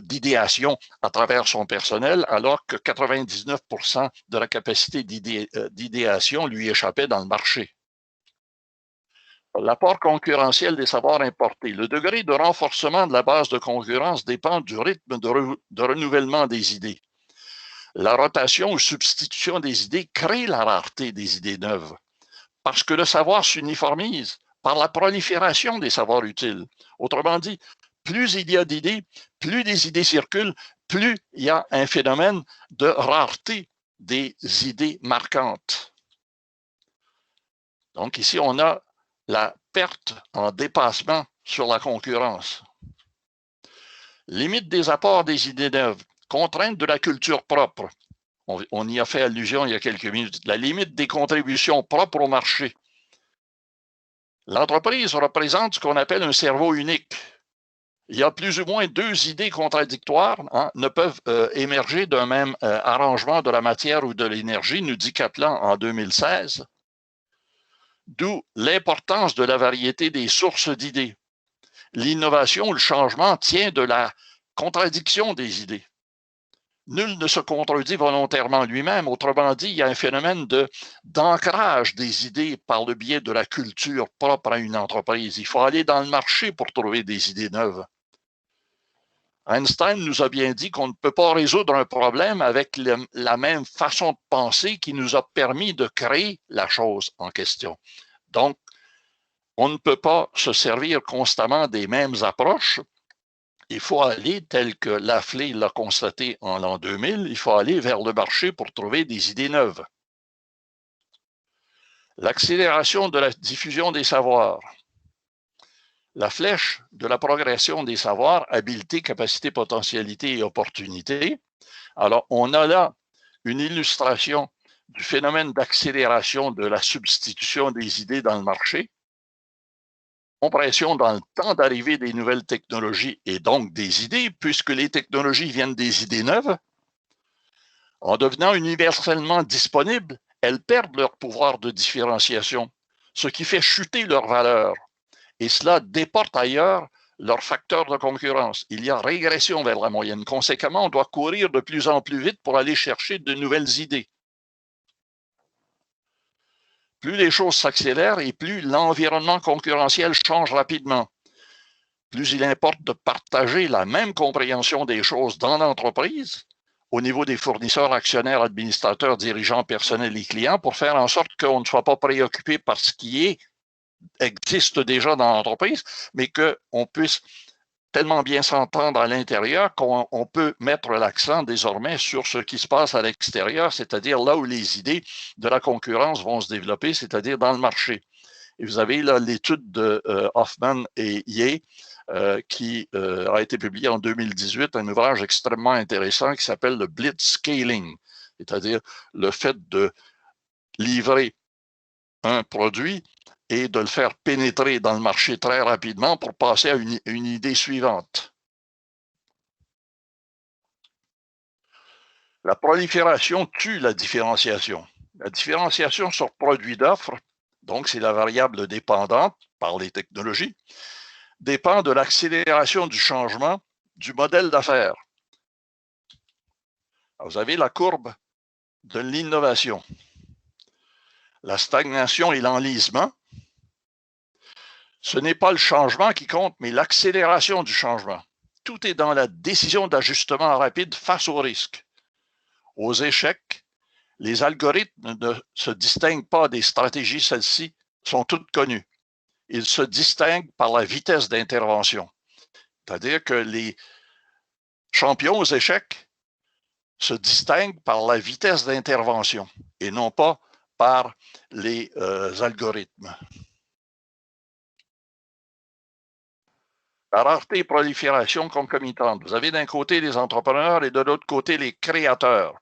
d'idéation à travers son personnel, alors que 99% de la capacité d'idéation lui échappait dans le marché. L'apport concurrentiel des savoirs importés. Le degré de renforcement de la base de concurrence dépend du rythme de renouvellement des idées. La rotation ou substitution des idées crée la rareté des idées neuves parce que le savoir s'uniformise par la prolifération des savoirs utiles. Autrement dit, plus il y a d'idées, plus des idées circulent, plus il y a un phénomène de rareté des idées marquantes. Donc ici, on a la perte en dépassement sur la concurrence. Limite des apports des idées neuves, contrainte de la culture propre. On y a fait allusion il y a quelques minutes. La limite des contributions propres au marché. L'entreprise représente ce qu'on appelle un cerveau unique. Il y a plus ou moins deux idées contradictoires ne peuvent émerger d'un même arrangement de la matière ou de l'énergie, nous dit Kaplan en 2016. D'où l'importance de la variété des sources d'idées. L'innovation, le changement tient de la contradiction des idées. Nul ne se contredit volontairement lui-même. Autrement dit, il y a un phénomène d'ancrage des idées par le biais de la culture propre à une entreprise. Il faut aller dans le marché pour trouver des idées neuves. Einstein nous a bien dit qu'on ne peut pas résoudre un problème avec la même façon de penser qui nous a permis de créer la chose en question. Donc, on ne peut pas se servir constamment des mêmes approches. Il faut aller, tel que Lafley l'a constaté en l'an 2000, il faut aller vers le marché pour trouver des idées neuves. L'accélération de la diffusion des savoirs. La flèche de la progression des savoirs, habileté, capacité, potentialité et opportunité. Alors, on a là une illustration du phénomène d'accélération de la substitution des idées dans le marché, compression dans le temps d'arrivée des nouvelles technologies et donc des idées, puisque les technologies viennent des idées neuves. En devenant universellement disponibles, elles perdent leur pouvoir de différenciation, ce qui fait chuter leur valeur. Et cela déporte ailleurs leurs facteurs de concurrence. Il y a régression vers la moyenne. Conséquemment, on doit courir de plus en plus vite pour aller chercher de nouvelles idées. Plus les choses s'accélèrent et plus l'environnement concurrentiel change rapidement. Plus il importe de partager la même compréhension des choses dans l'entreprise, au niveau des fournisseurs, actionnaires, administrateurs, dirigeants, personnels et clients pour faire en sorte qu'on ne soit pas préoccupé par ce qui existe déjà dans l'entreprise, mais qu'on puisse tellement bien s'entendre à l'intérieur qu'on peut mettre l'accent désormais sur ce qui se passe à l'extérieur, c'est-à-dire là où les idées de la concurrence vont se développer, c'est-à-dire dans le marché. Et vous avez là l'étude de Hoffman et Ye qui a été publiée en 2018, un ouvrage extrêmement intéressant qui s'appelle le blitzscaling, c'est-à-dire le fait de livrer un produit et de le faire pénétrer dans le marché très rapidement pour passer à une idée suivante. La prolifération tue la différenciation. La différenciation sur produit d'offre, donc c'est la variable dépendante par les technologies, dépend de l'accélération du changement du modèle d'affaires. Vous avez la courbe de l'innovation. La stagnation et l'enlisement, ce n'est pas le changement qui compte, mais l'accélération du changement. Tout est dans la décision d'ajustement rapide face aux risques. Aux échecs, les algorithmes ne se distinguent pas des stratégies, celles-ci sont toutes connues. Ils se distinguent par la vitesse d'intervention. C'est-à-dire que les champions aux échecs se distinguent par la vitesse d'intervention et non pas par les algorithmes. La rareté et prolifération concomitante. Vous avez d'un côté les entrepreneurs et de l'autre côté les créateurs.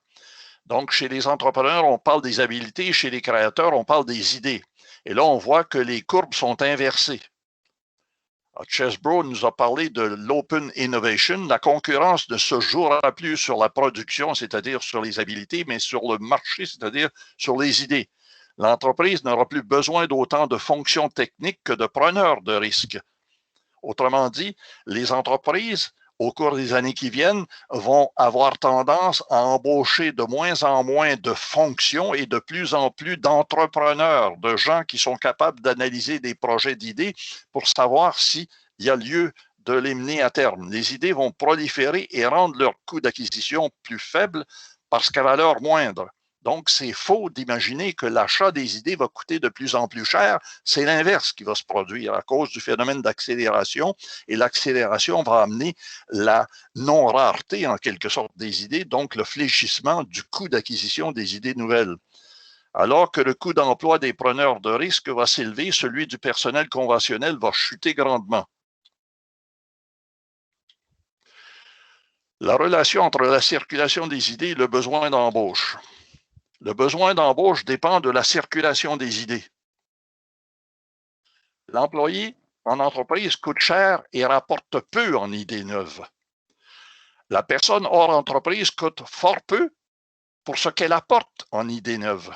Donc, chez les entrepreneurs, on parle des habiletés, chez les créateurs, on parle des idées. Et là, on voit que les courbes sont inversées. Chesbrough nous a parlé de l'open innovation. La concurrence ne se jouera plus sur la production, c'est-à-dire sur les habiletés, mais sur le marché, c'est-à-dire sur les idées. L'entreprise n'aura plus besoin d'autant de fonctions techniques que de preneurs de risques. Autrement dit, les entreprises, au cours des années qui viennent, vont avoir tendance à embaucher de moins en moins de fonctions et de plus en plus d'entrepreneurs, de gens qui sont capables d'analyser des projets d'idées pour savoir s'il y a lieu de les mener à terme. Les idées vont proliférer et rendre leur coût d'acquisition plus faible parce qu'à valeur moindre. Donc, c'est faux d'imaginer que l'achat des idées va coûter de plus en plus cher. C'est l'inverse qui va se produire à cause du phénomène d'accélération. Et l'accélération va amener la non-rareté, en quelque sorte, des idées, donc le fléchissement du coût d'acquisition des idées nouvelles. Alors que le coût d'emploi des preneurs de risques va s'élever, celui du personnel conventionnel va chuter grandement. La relation entre la circulation des idées et le besoin d'embauche. Le besoin d'embauche dépend de la circulation des idées. L'employé en entreprise coûte cher et rapporte peu en idées neuves. La personne hors entreprise coûte fort peu pour ce qu'elle apporte en idées neuves.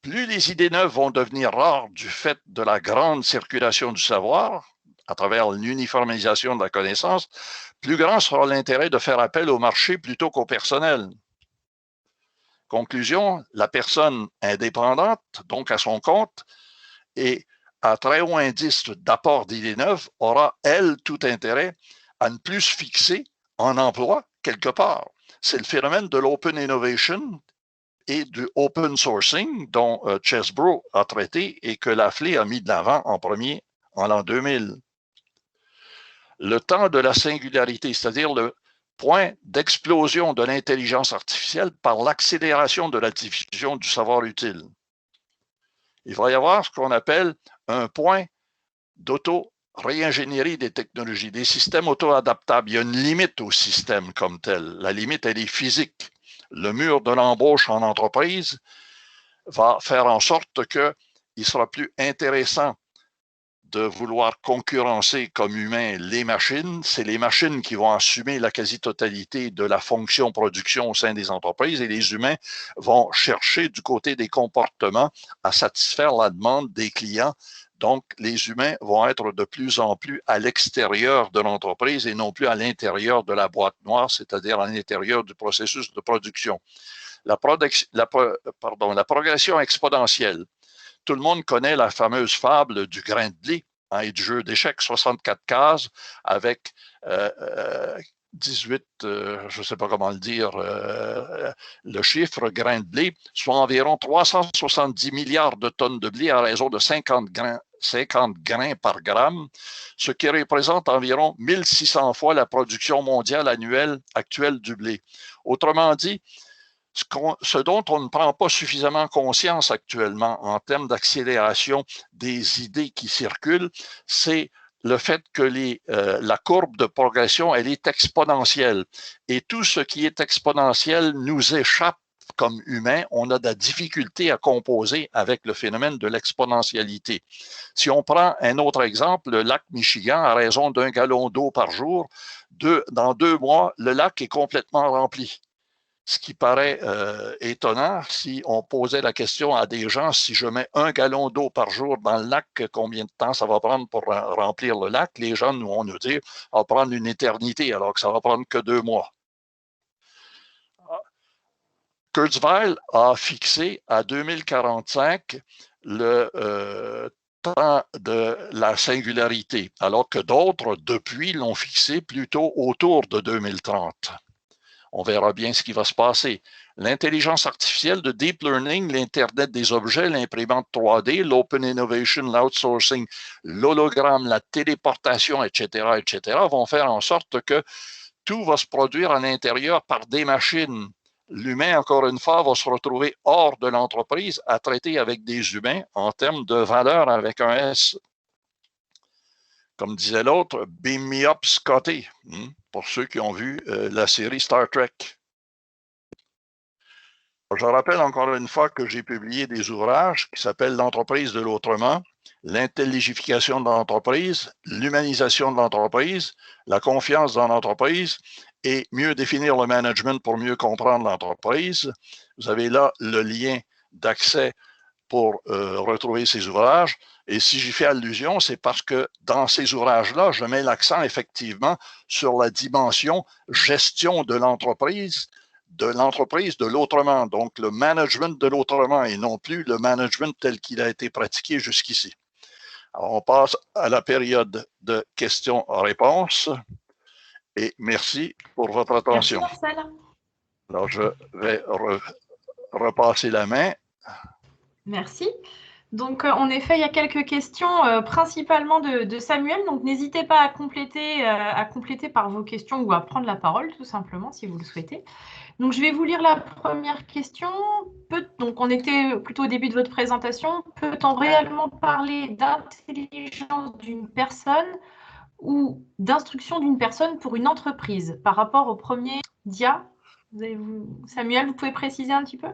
Plus les idées neuves vont devenir rares du fait de la grande circulation du savoir, à travers l'uniformisation de la connaissance, plus grand sera l'intérêt de faire appel au marché plutôt qu'au personnel. Conclusion, la personne indépendante, donc à son compte, et à très haut indice d'apport d'idées neuves, aura, elle, tout intérêt à ne plus se fixer en emploi quelque part. C'est le phénomène de l'open innovation et du open sourcing dont Chesbrough a traité et que Lafley a mis de l'avant en premier en l'an 2000. Le temps de la singularité, c'est-à-dire le point d'explosion de l'intelligence artificielle par l'accélération de la diffusion du savoir utile. Il va y avoir ce qu'on appelle un point d'auto-réingénierie des technologies, des systèmes auto-adaptables. Il y a une limite au système comme tel. La limite, elle est physique. Le mur de l'embauche en entreprise va faire en sorte qu'il sera plus intéressant de vouloir concurrencer comme humains les machines. C'est les machines qui vont assumer la quasi-totalité de la fonction production au sein des entreprises et les humains vont chercher du côté des comportements à satisfaire la demande des clients. Donc, les humains vont être de plus en plus à l'extérieur de l'entreprise et non plus à l'intérieur de la boîte noire, c'est-à-dire à l'intérieur du processus de production. La progression exponentielle. Tout le monde connaît la fameuse fable du grain de blé et du jeu d'échecs 64 cases avec 18, je ne sais pas comment le dire, le chiffre, grains de blé, soit environ 370 milliards de tonnes de blé à raison de 50 grains par gramme, ce qui représente environ 1600 fois la production mondiale annuelle actuelle du blé. Autrement dit, ce dont on ne prend pas suffisamment conscience actuellement en termes d'accélération des idées qui circulent, c'est le fait que la courbe de progression, elle est exponentielle. Et tout ce qui est exponentiel nous échappe comme humains. On a de la difficulté à composer avec le phénomène de l'exponentialité. Si on prend un autre exemple, le lac Michigan, à raison d'1 gallon d'eau par jour, dans 2 mois, le lac est complètement rempli. Ce qui paraît étonnant, si on posait la question à des gens, si je mets 1 gallon d'eau par jour dans le lac, combien de temps ça va prendre pour remplir le lac? Les gens vont nous dire, ça va prendre une éternité, alors que ça va prendre que 2 mois. Kurzweil a fixé à 2045 le temps de la singularité, alors que d'autres, depuis, l'ont fixé plutôt autour de 2030. On verra bien ce qui va se passer. L'intelligence artificielle, de deep learning, l'Internet des objets, l'imprimante 3D, l'open innovation, l'outsourcing, l'hologramme, la téléportation, etc., vont faire en sorte que tout va se produire à l'intérieur par des machines. L'humain, encore une fois, va se retrouver hors de l'entreprise à traiter avec des humains en termes de valeur avec un S. Comme disait l'autre, beam me up, Scotty, pour ceux qui ont vu la série Star Trek. Je rappelle encore une fois que j'ai publié des ouvrages qui s'appellent L'entreprise de l'autrement, l'intelligification de l'entreprise, l'humanisation de l'entreprise, la confiance dans l'entreprise et mieux définir le management pour mieux comprendre l'entreprise. Vous avez là le lien d'accès pour retrouver ces ouvrages. Et si j'y fais allusion, c'est parce que dans ces ouvrages-là, je mets l'accent effectivement sur la dimension gestion de l'entreprise de l'autrement, donc le management de l'autrement et non plus le management tel qu'il a été pratiqué jusqu'ici. Alors, on passe à la période de questions-réponses et merci pour votre attention. Merci Marcel. Alors, je vais repasser la main. Merci. Donc, en effet, il y a quelques questions, principalement de Samuel. Donc, n'hésitez pas à compléter par vos questions ou à prendre la parole, tout simplement, si vous le souhaitez. Donc, je vais vous lire la première question. Donc, on était plutôt au début de votre présentation. Peut-on réellement parler d'intelligence d'une personne ou d'instruction d'une personne pour une entreprise par rapport au premier dia? Samuel, vous pouvez préciser un petit peu?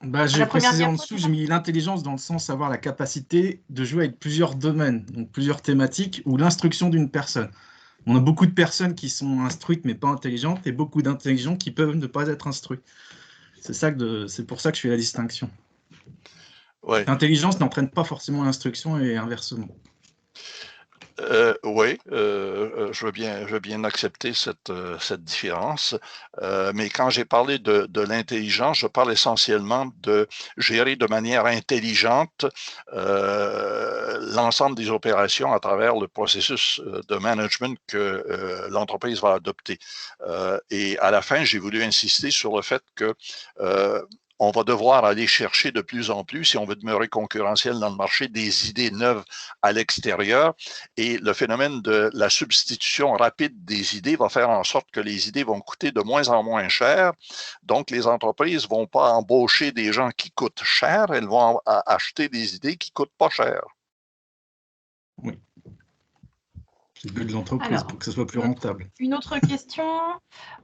Je vais préciser en dessous, j'ai mis l'intelligence dans le sens d'avoir la capacité de jouer avec plusieurs domaines, donc plusieurs thématiques, ou l'instruction d'une personne. On a beaucoup de personnes qui sont instruites mais pas intelligentes, et beaucoup d'intelligents qui peuvent ne pas être instruits. C'est pour ça que je fais la distinction. Ouais. L'intelligence n'entraîne pas forcément l'instruction et inversement. Oui, je veux bien accepter cette différence, mais quand j'ai parlé de l'intelligence, je parle essentiellement de gérer de manière intelligente l'ensemble des opérations à travers le processus de management que l'entreprise va adopter. Et à la fin, j'ai voulu insister sur le fait que on va devoir aller chercher de plus en plus, si on veut demeurer concurrentiel dans le marché, des idées neuves à l'extérieur. Et le phénomène de la substitution rapide des idées va faire en sorte que les idées vont coûter de moins en moins cher. Donc, les entreprises ne vont pas embaucher des gens qui coûtent cher, elles vont acheter des idées qui ne coûtent pas cher. Oui. C'est le but de l'entreprise pour que ce soit plus rentable. Une autre question,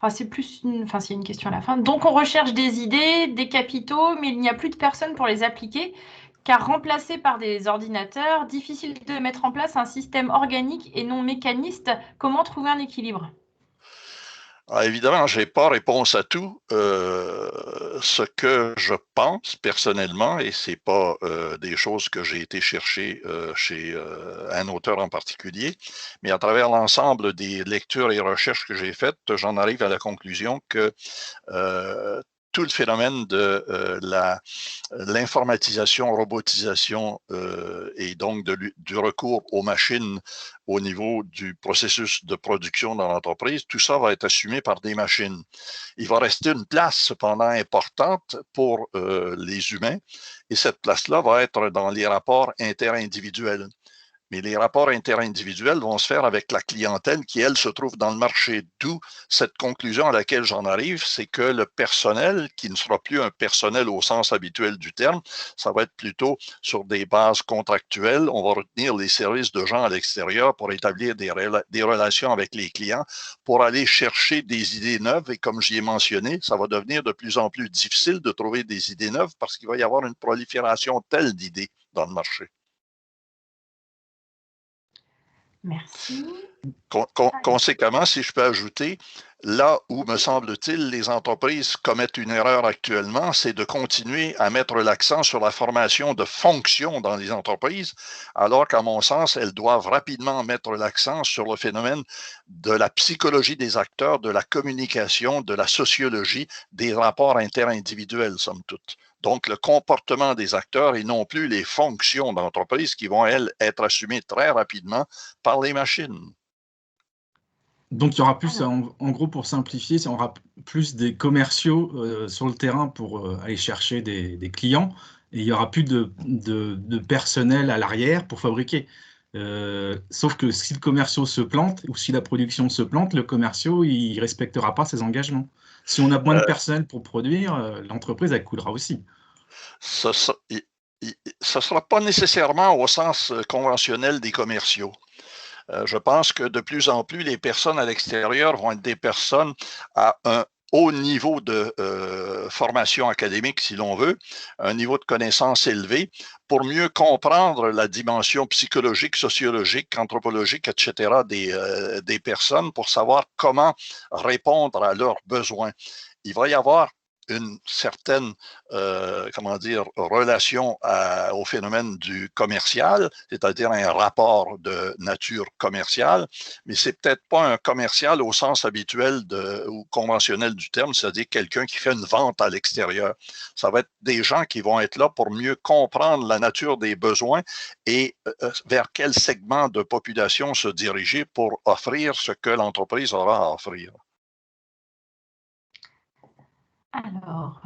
c'est une question à la fin. Donc, on recherche des idées, des capitaux, mais il n'y a plus de personnes pour les appliquer, car remplacés par des ordinateurs, difficile de mettre en place un système organique et non mécaniste. Comment trouver un équilibre? Évidemment, je n'ai pas réponse à tout. Ce que je pense personnellement, et ce n'est pas des choses que j'ai été chercher chez un auteur en particulier, mais à travers l'ensemble des lectures et recherches que j'ai faites, j'en arrive à la conclusion que tout le phénomène de l'informatisation, robotisation et donc du recours aux machines au niveau du processus de production dans l'entreprise, tout ça va être assumé par des machines. Il va rester une place cependant importante pour les humains et cette place-là va être dans les rapports interindividuels. Mais les rapports interindividuels vont se faire avec la clientèle qui, elle, se trouve dans le marché. D'où cette conclusion à laquelle j'en arrive, c'est que le personnel, qui ne sera plus un personnel au sens habituel du terme, ça va être plutôt sur des bases contractuelles. On va retenir les services de gens à l'extérieur pour établir des relations avec les clients, pour aller chercher des idées neuves. Et comme j'y ai mentionné, ça va devenir de plus en plus difficile de trouver des idées neuves parce qu'il va y avoir une prolifération telle d'idées dans le marché. Merci. Conséquemment, si je peux ajouter, là où, me semble-t-il, les entreprises commettent une erreur actuellement, c'est de continuer à mettre l'accent sur la formation de fonctions dans les entreprises, alors qu'à mon sens, elles doivent rapidement mettre l'accent sur le phénomène de la psychologie des acteurs, de la communication, de la sociologie, des rapports interindividuels, somme toute. Donc, le comportement des acteurs et non plus les fonctions d'entreprise qui vont, elles, être assumées très rapidement par les machines. Donc, il y aura plus, en gros, pour simplifier, il y aura plus des commerciaux sur le terrain pour aller chercher des clients et il n'y aura plus de personnel à l'arrière pour fabriquer. Sauf que si le commercial se plante ou si la production se plante, le commercial, il ne respectera pas ses engagements. Si on a moins de personnel pour produire, l'entreprise, elle coulera aussi. Ce ne sera pas nécessairement au sens conventionnel des commerciaux. Je pense que de plus en plus, les personnes à l'extérieur vont être des personnes à un haut niveau de formation académique, si l'on veut, un niveau de connaissance élevé, pour mieux comprendre la dimension psychologique, sociologique, anthropologique, etc. des personnes, pour savoir comment répondre à leurs besoins. Il va y avoir une certaine, relation au phénomène du commercial, c'est-à-dire un rapport de nature commerciale, mais c'est peut-être pas un commercial au sens habituel ou conventionnel du terme, c'est-à-dire quelqu'un qui fait une vente à l'extérieur. Ça va être des gens qui vont être là pour mieux comprendre la nature des besoins et vers quel segment de population se diriger pour offrir ce que l'entreprise aura à offrir. Alors,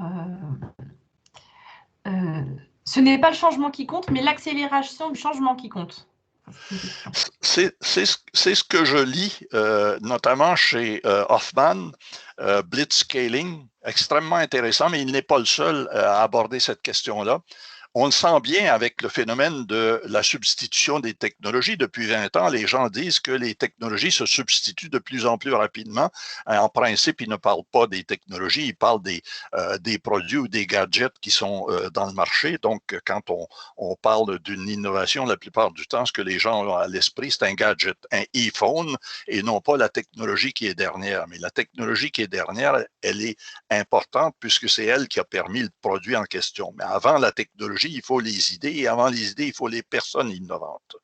ce n'est pas le changement qui compte, mais l'accélération du changement qui compte. C'est ce que je lis, notamment chez Hoffman, Blitzscaling, extrêmement intéressant, mais il n'est pas le seul à aborder cette question-là. On le sent bien avec le phénomène de la substitution des technologies. Depuis 20 ans, les gens disent que les technologies se substituent de plus en plus rapidement. En principe, ils ne parlent pas des technologies, ils parlent des produits ou des gadgets qui sont dans le marché. Donc, quand on parle d'une innovation, la plupart du temps, ce que les gens ont à l'esprit, c'est un gadget, un iPhone, et non pas la technologie qui est dernière. Mais la technologie qui est dernière, elle est importante puisque c'est elle qui a permis le produit en question. Mais avant la technologie, il faut les idées et avant les idées, il faut les personnes innovantes.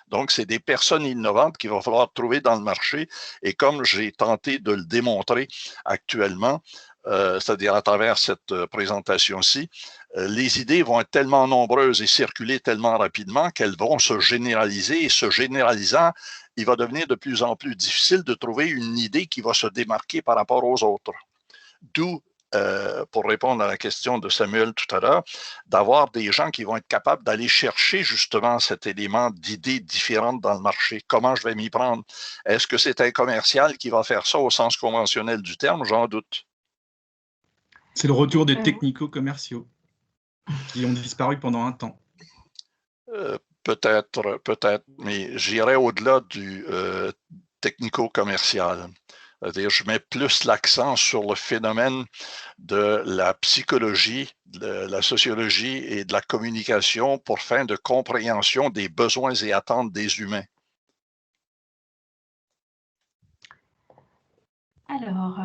Donc, c'est des personnes innovantes qu'il va falloir trouver dans le marché et comme j'ai tenté de le démontrer actuellement, c'est-à-dire à travers cette présentation-ci, les idées vont être tellement nombreuses et circuler tellement rapidement qu'elles vont se généraliser et se généralisant, il va devenir de plus en plus difficile de trouver une idée qui va se démarquer par rapport aux autres. D'où pour répondre à la question de Samuel tout à l'heure, d'avoir des gens qui vont être capables d'aller chercher justement cet élément d'idées différentes dans le marché. Comment je vais m'y prendre? Est-ce que c'est un commercial qui va faire ça au sens conventionnel du terme? J'en doute. C'est le retour des technico-commerciaux qui ont disparu pendant un temps. Peut-être, mais j'irai au-delà du technico-commercial. C'est-à-dire, je mets plus l'accent sur le phénomène de la psychologie, de la sociologie et de la communication pour fin de compréhension des besoins et attentes des humains. Alors,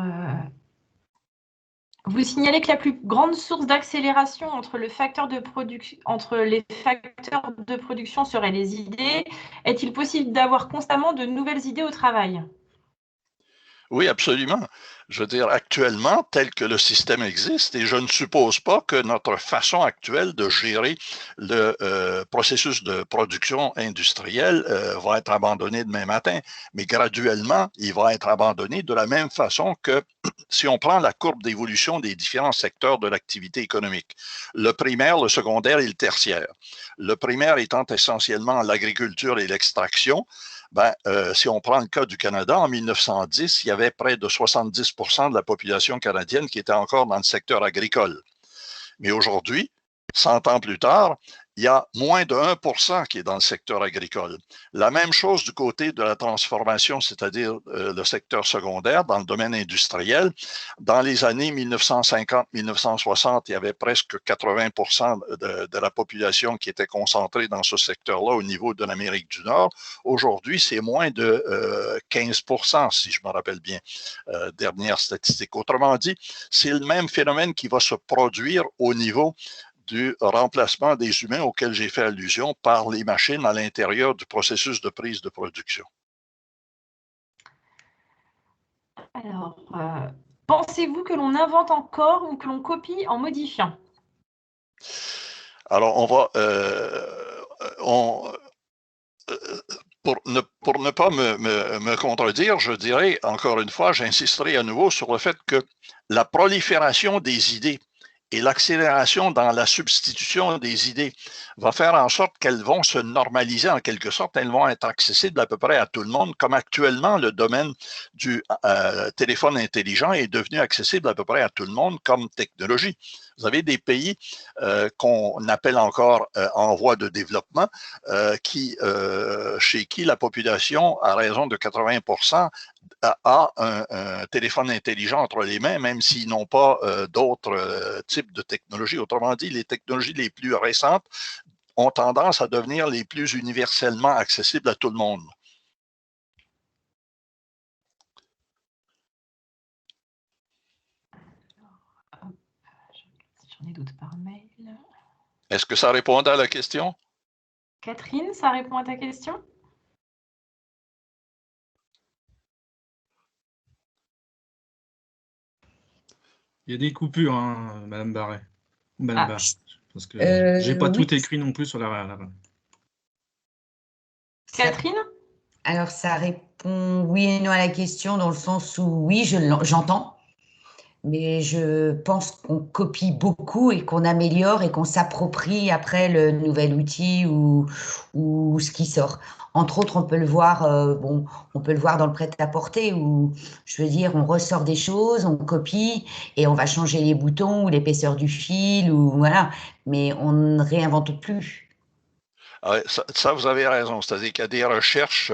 vous signalez que la plus grande source d'accélération entre les facteurs de production seraient les idées. Est-il possible d'avoir constamment de nouvelles idées au travail? Oui, absolument. Je veux dire, actuellement, tel que le système existe, et je ne suppose pas que notre façon actuelle de gérer le processus de production industrielle va être abandonnée demain matin, mais graduellement, il va être abandonné de la même façon que si on prend la courbe d'évolution des différents secteurs de l'activité économique, le primaire, le secondaire et le tertiaire. Le primaire étant essentiellement l'agriculture et l'extraction. Si on prend le cas du Canada, en 1910, il y avait près de 70% de la population canadienne qui était encore dans le secteur agricole. Mais aujourd'hui, 100 ans plus tard, il y a moins de 1% qui est dans le secteur agricole. La même chose du côté de la transformation, c'est-à-dire le secteur secondaire dans le domaine industriel. Dans les années 1950-1960, il y avait presque 80% de la population qui était concentrée dans ce secteur-là au niveau de l'Amérique du Nord. Aujourd'hui, c'est moins de 15%, si je me rappelle bien, dernière statistique. Autrement dit, c'est le même phénomène qui va se produire au niveau du remplacement des humains auquel j'ai fait allusion par les machines à l'intérieur du processus de prise de production. Alors, pensez-vous que l'on invente encore ou que l'on copie en modifiant? Alors, pour ne pas me contredire, je dirais encore une fois, j'insisterai à nouveau sur le fait que la prolifération des idées et l'accélération dans la substitution des idées va faire en sorte qu'elles vont se normaliser en quelque sorte, elles vont être accessibles à peu près à tout le monde, comme actuellement le domaine du téléphone intelligent est devenu accessible à peu près à tout le monde comme technologie. Vous avez des pays qu'on appelle encore en voie de développement, chez qui la population, à raison de 80%, a un téléphone intelligent entre les mains, même s'ils n'ont pas d'autres types de technologies. Autrement dit, les technologies les plus récentes ont tendance à devenir les plus universellement accessibles à tout le monde. J'en ai d'autres par mail. Est-ce que ça répondait à la question? Catherine, ça répond à ta question? Il y a des coupures, hein, Madame Barret. Madame Barret, parce que j'ai pas oui. tout écrit non plus sur la... Catherine? Alors, ça répond oui et non à la question, dans le sens où oui, j'entends, mais je pense qu'on copie beaucoup et qu'on améliore et qu'on s'approprie après le nouvel outil ou ce qui sort. Entre autres, on peut le voir, on peut le voir dans le prêt-à-porter où, je veux dire, on ressort des choses, on copie et on va changer les boutons ou l'épaisseur du fil ou voilà, mais on ne réinvente plus. Ça, vous avez raison. C'est-à-dire qu'il y a des recherches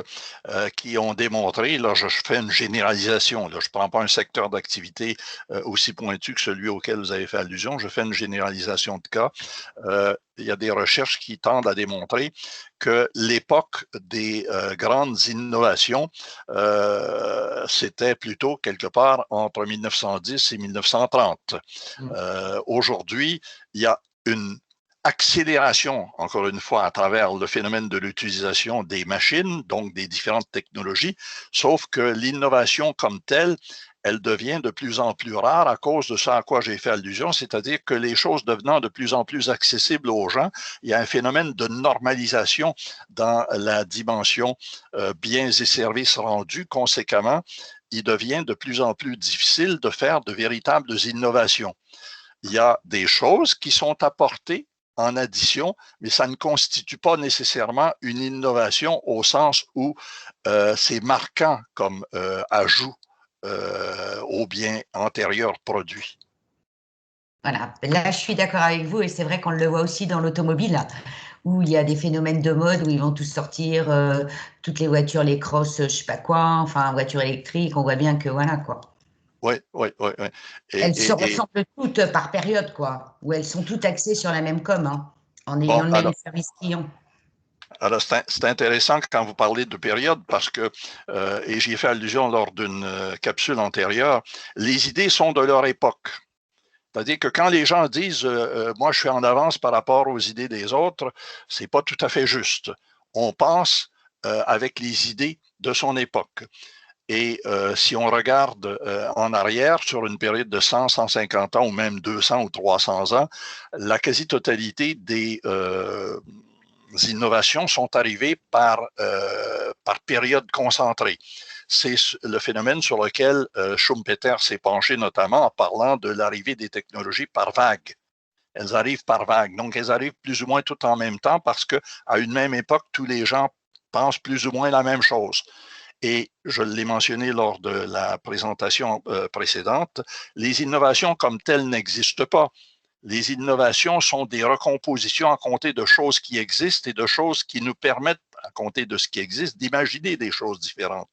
qui ont démontré, là, je fais une généralisation, là, je ne prends pas un secteur d'activité aussi pointu que celui auquel vous avez fait allusion, je fais une généralisation de cas. Il y a des recherches qui tendent à démontrer que l'époque des grandes innovations, c'était plutôt quelque part entre 1910 et 1930. Aujourd'hui, il y a une accélération, encore une fois, à travers le phénomène de l'utilisation des machines, donc des différentes technologies, sauf que l'innovation comme telle, elle devient de plus en plus rare à cause de ça à quoi j'ai fait allusion, c'est-à-dire que les choses devenant de plus en plus accessibles aux gens, il y a un phénomène de normalisation dans la dimension biens et services rendus. Conséquemment, il devient de plus en plus difficile de faire de véritables innovations. Il y a des choses qui sont apportées en addition, mais ça ne constitue pas nécessairement une innovation au sens où c'est marquant comme ajout aux biens antérieurs produits. Voilà, là je suis d'accord avec vous et c'est vrai qu'on le voit aussi dans l'automobile où il y a des phénomènes de mode où ils vont tous sortir, toutes les voitures, les crosses, je sais pas quoi, enfin voitures électriques, on voit bien que voilà quoi. Oui. Elles se ressemblent toutes par période quoi, où elles sont toutes axées sur la même com, hein, en ayant le même service client. Alors, c'est intéressant quand vous parlez de période parce que, et j'y ai fait allusion lors d'une capsule antérieure, les idées sont de leur époque. C'est-à-dire que quand les gens disent moi je suis en avance par rapport aux idées des autres, c'est pas tout à fait juste. On pense avec les idées de son époque. Et si on regarde en arrière sur une période de 100, 150 ans ou même 200 ou 300 ans, la quasi-totalité des innovations sont arrivées par période concentrée. C'est le phénomène sur lequel Schumpeter s'est penché notamment en parlant de l'arrivée des technologies par vagues. Elles arrivent par vagues, donc elles arrivent plus ou moins tout en même temps parce qu'à une même époque, tous les gens pensent plus ou moins la même chose. Et je l'ai mentionné lors de la présentation précédente, les innovations comme telles n'existent pas. Les innovations sont des recompositions à compter de choses qui existent et de choses qui nous permettent, à compter de ce qui existe, d'imaginer des choses différentes.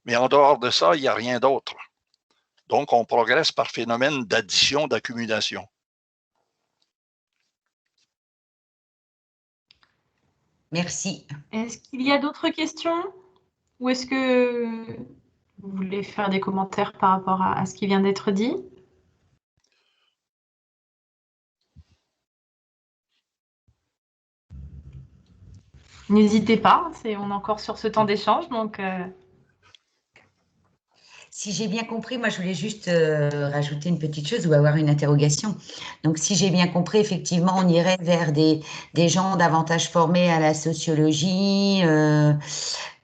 Mais en dehors de ça, il n'y a rien d'autre. Donc, on progresse par phénomène d'addition, d'accumulation. Merci. Est-ce qu'il y a d'autres questions? Ou est-ce que vous voulez faire des commentaires par rapport à ce qui vient d'être dit? N'hésitez pas, on est encore sur ce temps d'échange, donc... Si j'ai bien compris, moi je voulais juste rajouter une petite chose ou avoir une interrogation. Donc si j'ai bien compris, effectivement, on irait vers des gens davantage formés à la sociologie,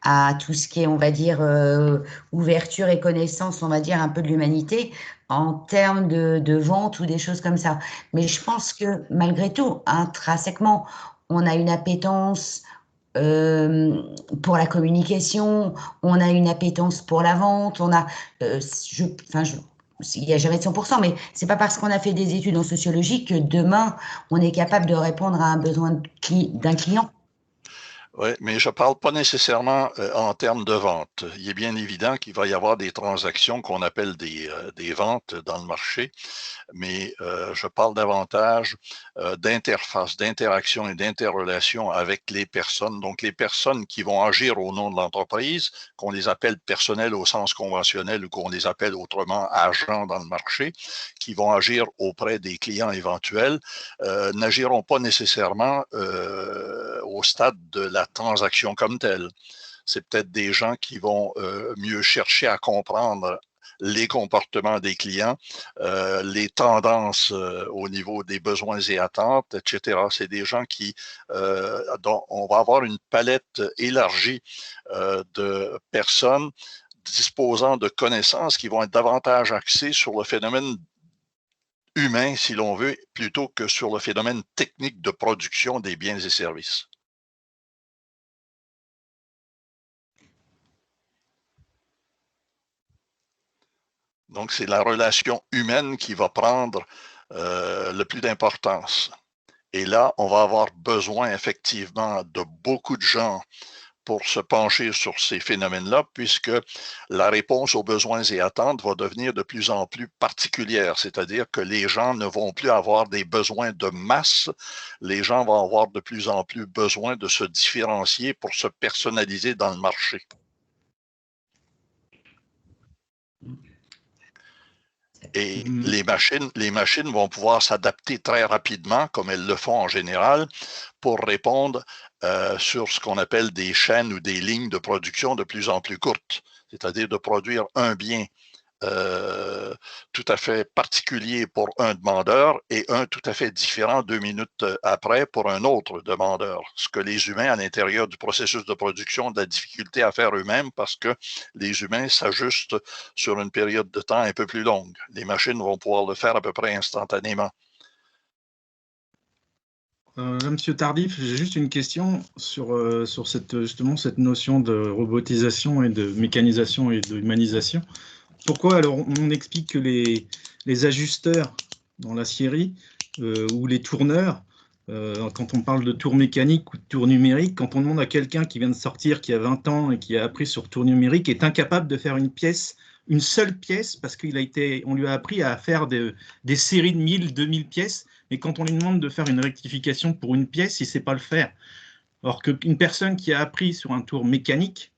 à tout ce qui est, on va dire, ouverture et connaissance, on va dire, un peu de l'humanité, en termes de vente ou des choses comme ça. Mais je pense que malgré tout, intrinsèquement, on a une appétence pour la communication, on a une appétence pour la vente, on a, il n'y a jamais de 100%, mais c'est pas parce qu'on a fait des études en sociologie que demain, on est capable de répondre à un besoin d'un client. Oui, mais je ne parle pas nécessairement en termes de vente. Il est bien évident qu'il va y avoir des transactions qu'on appelle des ventes dans le marché, mais je parle davantage d'interface, d'interaction et d'interrelation avec les personnes. Donc, les personnes qui vont agir au nom de l'entreprise, qu'on les appelle personnels au sens conventionnel ou qu'on les appelle autrement agents dans le marché, qui vont agir auprès des clients éventuels, n'agiront pas nécessairement au stade de la transaction comme telle. C'est peut-être des gens qui vont mieux chercher à comprendre les comportements des clients, les tendances au niveau des besoins et attentes, etc. C'est des gens dont on va avoir une palette élargie de personnes disposant de connaissances qui vont être davantage axées sur le phénomène humain, si l'on veut, plutôt que sur le phénomène technique de production des biens et services. Donc, c'est la relation humaine qui va prendre le plus d'importance. Et là, on va avoir besoin effectivement de beaucoup de gens pour se pencher sur ces phénomènes-là, puisque la réponse aux besoins et attentes va devenir de plus en plus particulière, c'est-à-dire que les gens ne vont plus avoir des besoins de masse, les gens vont avoir de plus en plus besoin de se différencier pour se personnaliser dans le marché. Et les machines vont pouvoir s'adapter très rapidement, comme elles le font en général, pour répondre sur ce qu'on appelle des chaînes ou des lignes de production de plus en plus courtes, c'est-à-dire de produire un bien tout à fait particulier pour un demandeur et un tout à fait différent 2 minutes après pour un autre demandeur. Ce que les humains, à l'intérieur du processus de production, ont de la difficulté à faire eux-mêmes parce que les humains s'ajustent sur une période de temps un peu plus longue. Les machines vont pouvoir le faire à peu près instantanément. Monsieur Tardif, j'ai juste une question sur justement cette notion de robotisation et de mécanisation et de humanisation. Pourquoi alors on explique que les ajusteurs dans l'acierie ou les tourneurs, quand on parle de tour mécanique ou de tour numérique, quand on demande à quelqu'un qui vient de sortir, qui a 20 ans et qui a appris sur tour numérique, est incapable de faire une seule pièce, parce on lui a appris à faire des séries de 1000, 2000 pièces, mais quand on lui demande de faire une rectification pour une pièce, il ne sait pas le faire. Or qu'une personne qui a appris sur un tour mécanique,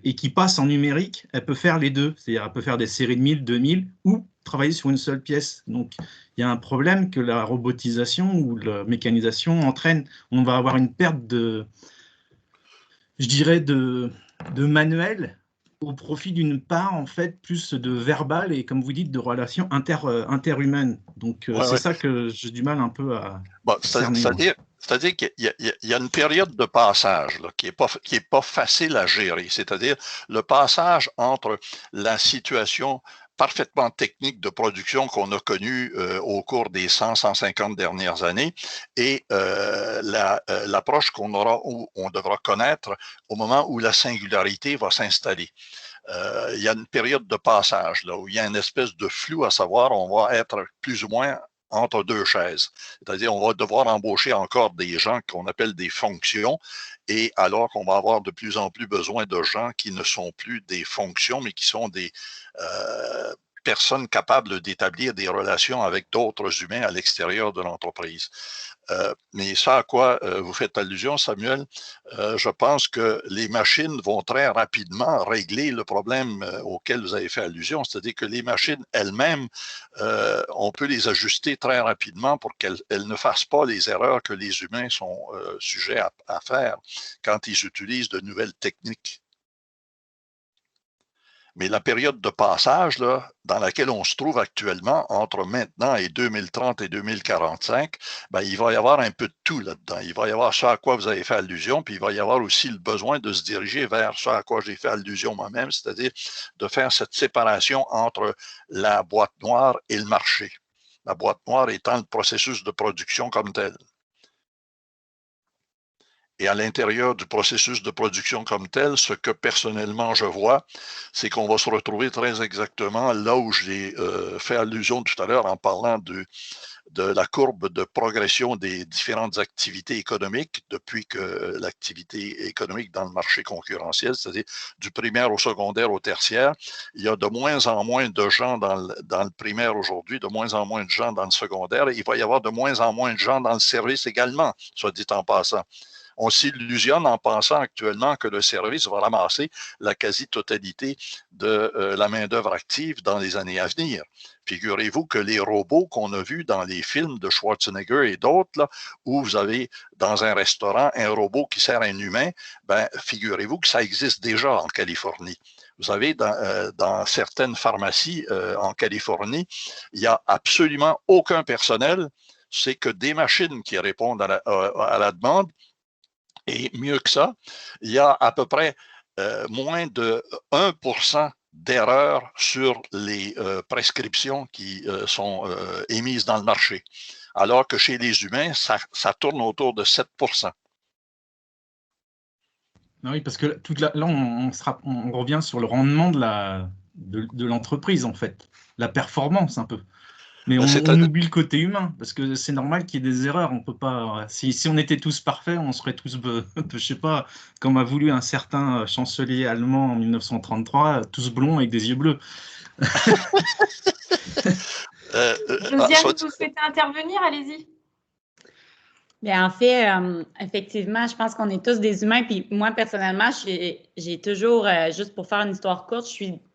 et qui passe en numérique, elle peut faire les deux. C'est-à-dire elle peut faire des séries de 1000, 2000 ou travailler sur une seule pièce. Donc, il y a un problème que la robotisation ou la mécanisation entraîne. On va avoir une perte je dirais, de manuel au profit d'une part, en fait, plus de verbal et, comme vous dites, de relations interhumaines. Donc, Ouais, c'est ouais. ça que j'ai du mal un peu à Bon, cerner, moi. c'est-à-dire qu'il y a une période de passage là, qui est pas facile à gérer. C'est-à-dire le passage entre la situation parfaitement technique de production qu'on a connue au cours des 100-150 dernières années et l'approche qu'on aura ou on devra connaître au moment où la singularité va s'installer. Il y a une période de passage là, où il y a une espèce de flou à savoir, on va être plus ou moins entre deux chaises. C'est-à-dire, on va devoir embaucher encore des gens qu'on appelle des fonctions, et alors qu'on va avoir de plus en plus besoin de gens qui ne sont plus des fonctions, mais qui sont des personnes capables d'établir des relations avec d'autres humains à l'extérieur de l'entreprise. Mais ça à quoi vous faites allusion, Samuel, je pense que les machines vont très rapidement régler le problème auquel vous avez fait allusion, c'est-à-dire que les machines elles-mêmes, on peut les ajuster très rapidement pour qu'elles ne fassent pas les erreurs que les humains sont sujets à faire quand ils utilisent de nouvelles techniques. Mais la période de passage là, dans laquelle on se trouve actuellement, entre maintenant et 2030 et 2045, ben, il va y avoir un peu de tout là-dedans. Il va y avoir ce à quoi vous avez fait allusion, puis il va y avoir aussi le besoin de se diriger vers ce à quoi j'ai fait allusion moi-même, c'est-à-dire de faire cette séparation entre la boîte noire et le marché. La boîte noire étant le processus de production comme tel. Et à l'intérieur du processus de production comme tel, ce que personnellement je vois, c'est qu'on va se retrouver très exactement là où j'ai fait allusion tout à l'heure en parlant de la courbe de progression des différentes activités économiques depuis que l'activité économique dans le marché concurrentiel, c'est-à-dire du primaire au secondaire au tertiaire, il y a de moins en moins de gens dans le primaire aujourd'hui, de moins en moins de gens dans le secondaire, et il va y avoir de moins en moins de gens dans le service également, soit dit en passant. On s'illusionne en pensant actuellement que le service va ramasser la quasi-totalité de la main-d'œuvre active dans les années à venir. Figurez-vous que les robots qu'on a vus dans les films de Schwarzenegger et d'autres, là, où vous avez dans un restaurant un robot qui sert un humain, ben, figurez-vous que ça existe déjà en Californie. Vous savez, dans certaines pharmacies en Californie, il n'y a absolument aucun personnel, c'est que des machines qui répondent à la demande. Et mieux que ça, il y a à peu près moins de 1% d'erreurs sur les prescriptions qui sont émises dans le marché, alors que chez les humains, ça tourne autour de 7%. Oui, parce que là, on revient sur le rendement de l'entreprise, en fait, la performance un peu. Mais on oublie le côté humain, parce que c'est normal qu'il y ait des erreurs. On peut pas. Si on était tous parfaits, on serait tous, je sais pas, comme a voulu un certain chancelier allemand en 1933, tous blonds avec des yeux bleus. Josiane, vous souhaitez intervenir? Allez-y. Bien, en fait, effectivement, je pense qu'on est tous des humains. Puis moi, personnellement, j'ai toujours, juste pour faire une histoire courte,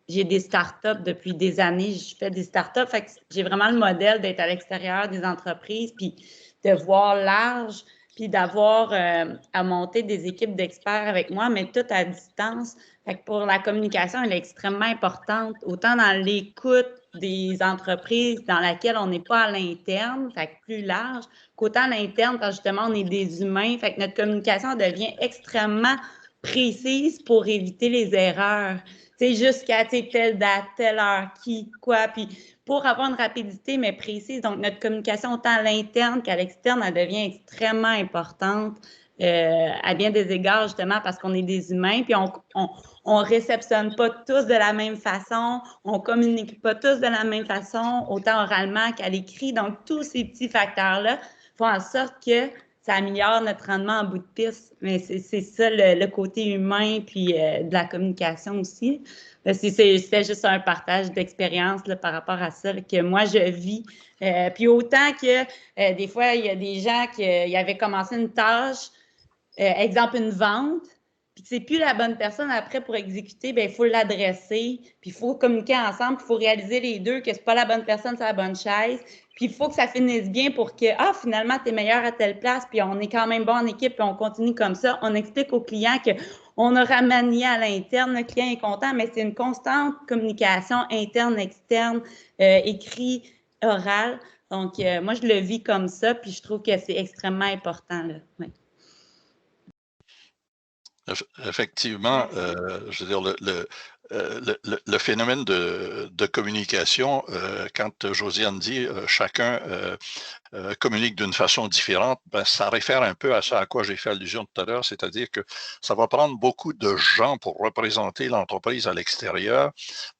j'ai des startups depuis des années. Je fais des startups. Fait que j'ai vraiment le modèle d'être à l'extérieur des entreprises, puis de voir large, puis d'avoir à monter des équipes d'experts avec moi, mais tout à distance. Fait que pour la communication, elle est extrêmement importante, autant dans l'écoute des entreprises dans laquelle on n'est pas à l'interne, fait que plus large, qu'autant à l'interne, quand justement on est des humains, fait que notre communication devient extrêmement précise pour éviter les erreurs. Tu sais, jusqu'à telle date, telle heure, qui, quoi, puis pour avoir une rapidité, mais précise. Donc, notre communication, autant à l'interne qu'à l'externe, elle devient extrêmement importante à bien des égards, justement, parce qu'on est des humains, puis on réceptionne pas tous de la même façon, on communique pas tous de la même façon, autant oralement qu'à l'écrit. Donc, tous ces petits facteurs-là font en sorte que ça améliore notre rendement en bout de piste. Mais c'est ça le côté humain, puis de la communication aussi. C'était juste un partage d'expérience par rapport à ça là, que moi, je vis. Puis autant que des fois, il y a des gens qui avaient commencé une tâche, exemple une vente, puis c'est plus la bonne personne après pour exécuter, bien, il faut l'adresser, puis il faut communiquer ensemble, puis il faut réaliser les deux que c'est pas la bonne personne sur la bonne chaise, puis il faut que ça finisse bien pour que, finalement, tu es meilleur à telle place, puis on est quand même bon en équipe, puis on continue comme ça. On explique aux clients on a remanié à l'interne, le client est content, mais c'est une constante communication interne, externe, écrit, oral. Donc, moi, je le vis comme ça, puis je trouve que c'est extrêmement important, là. Ouais. Effectivement, je veux dire, le phénomène de communication, quand Josiane dit chacun communique d'une façon différente, ben, ça réfère un peu à ça à quoi j'ai fait allusion tout à l'heure, c'est-à-dire que ça va prendre beaucoup de gens pour représenter l'entreprise à l'extérieur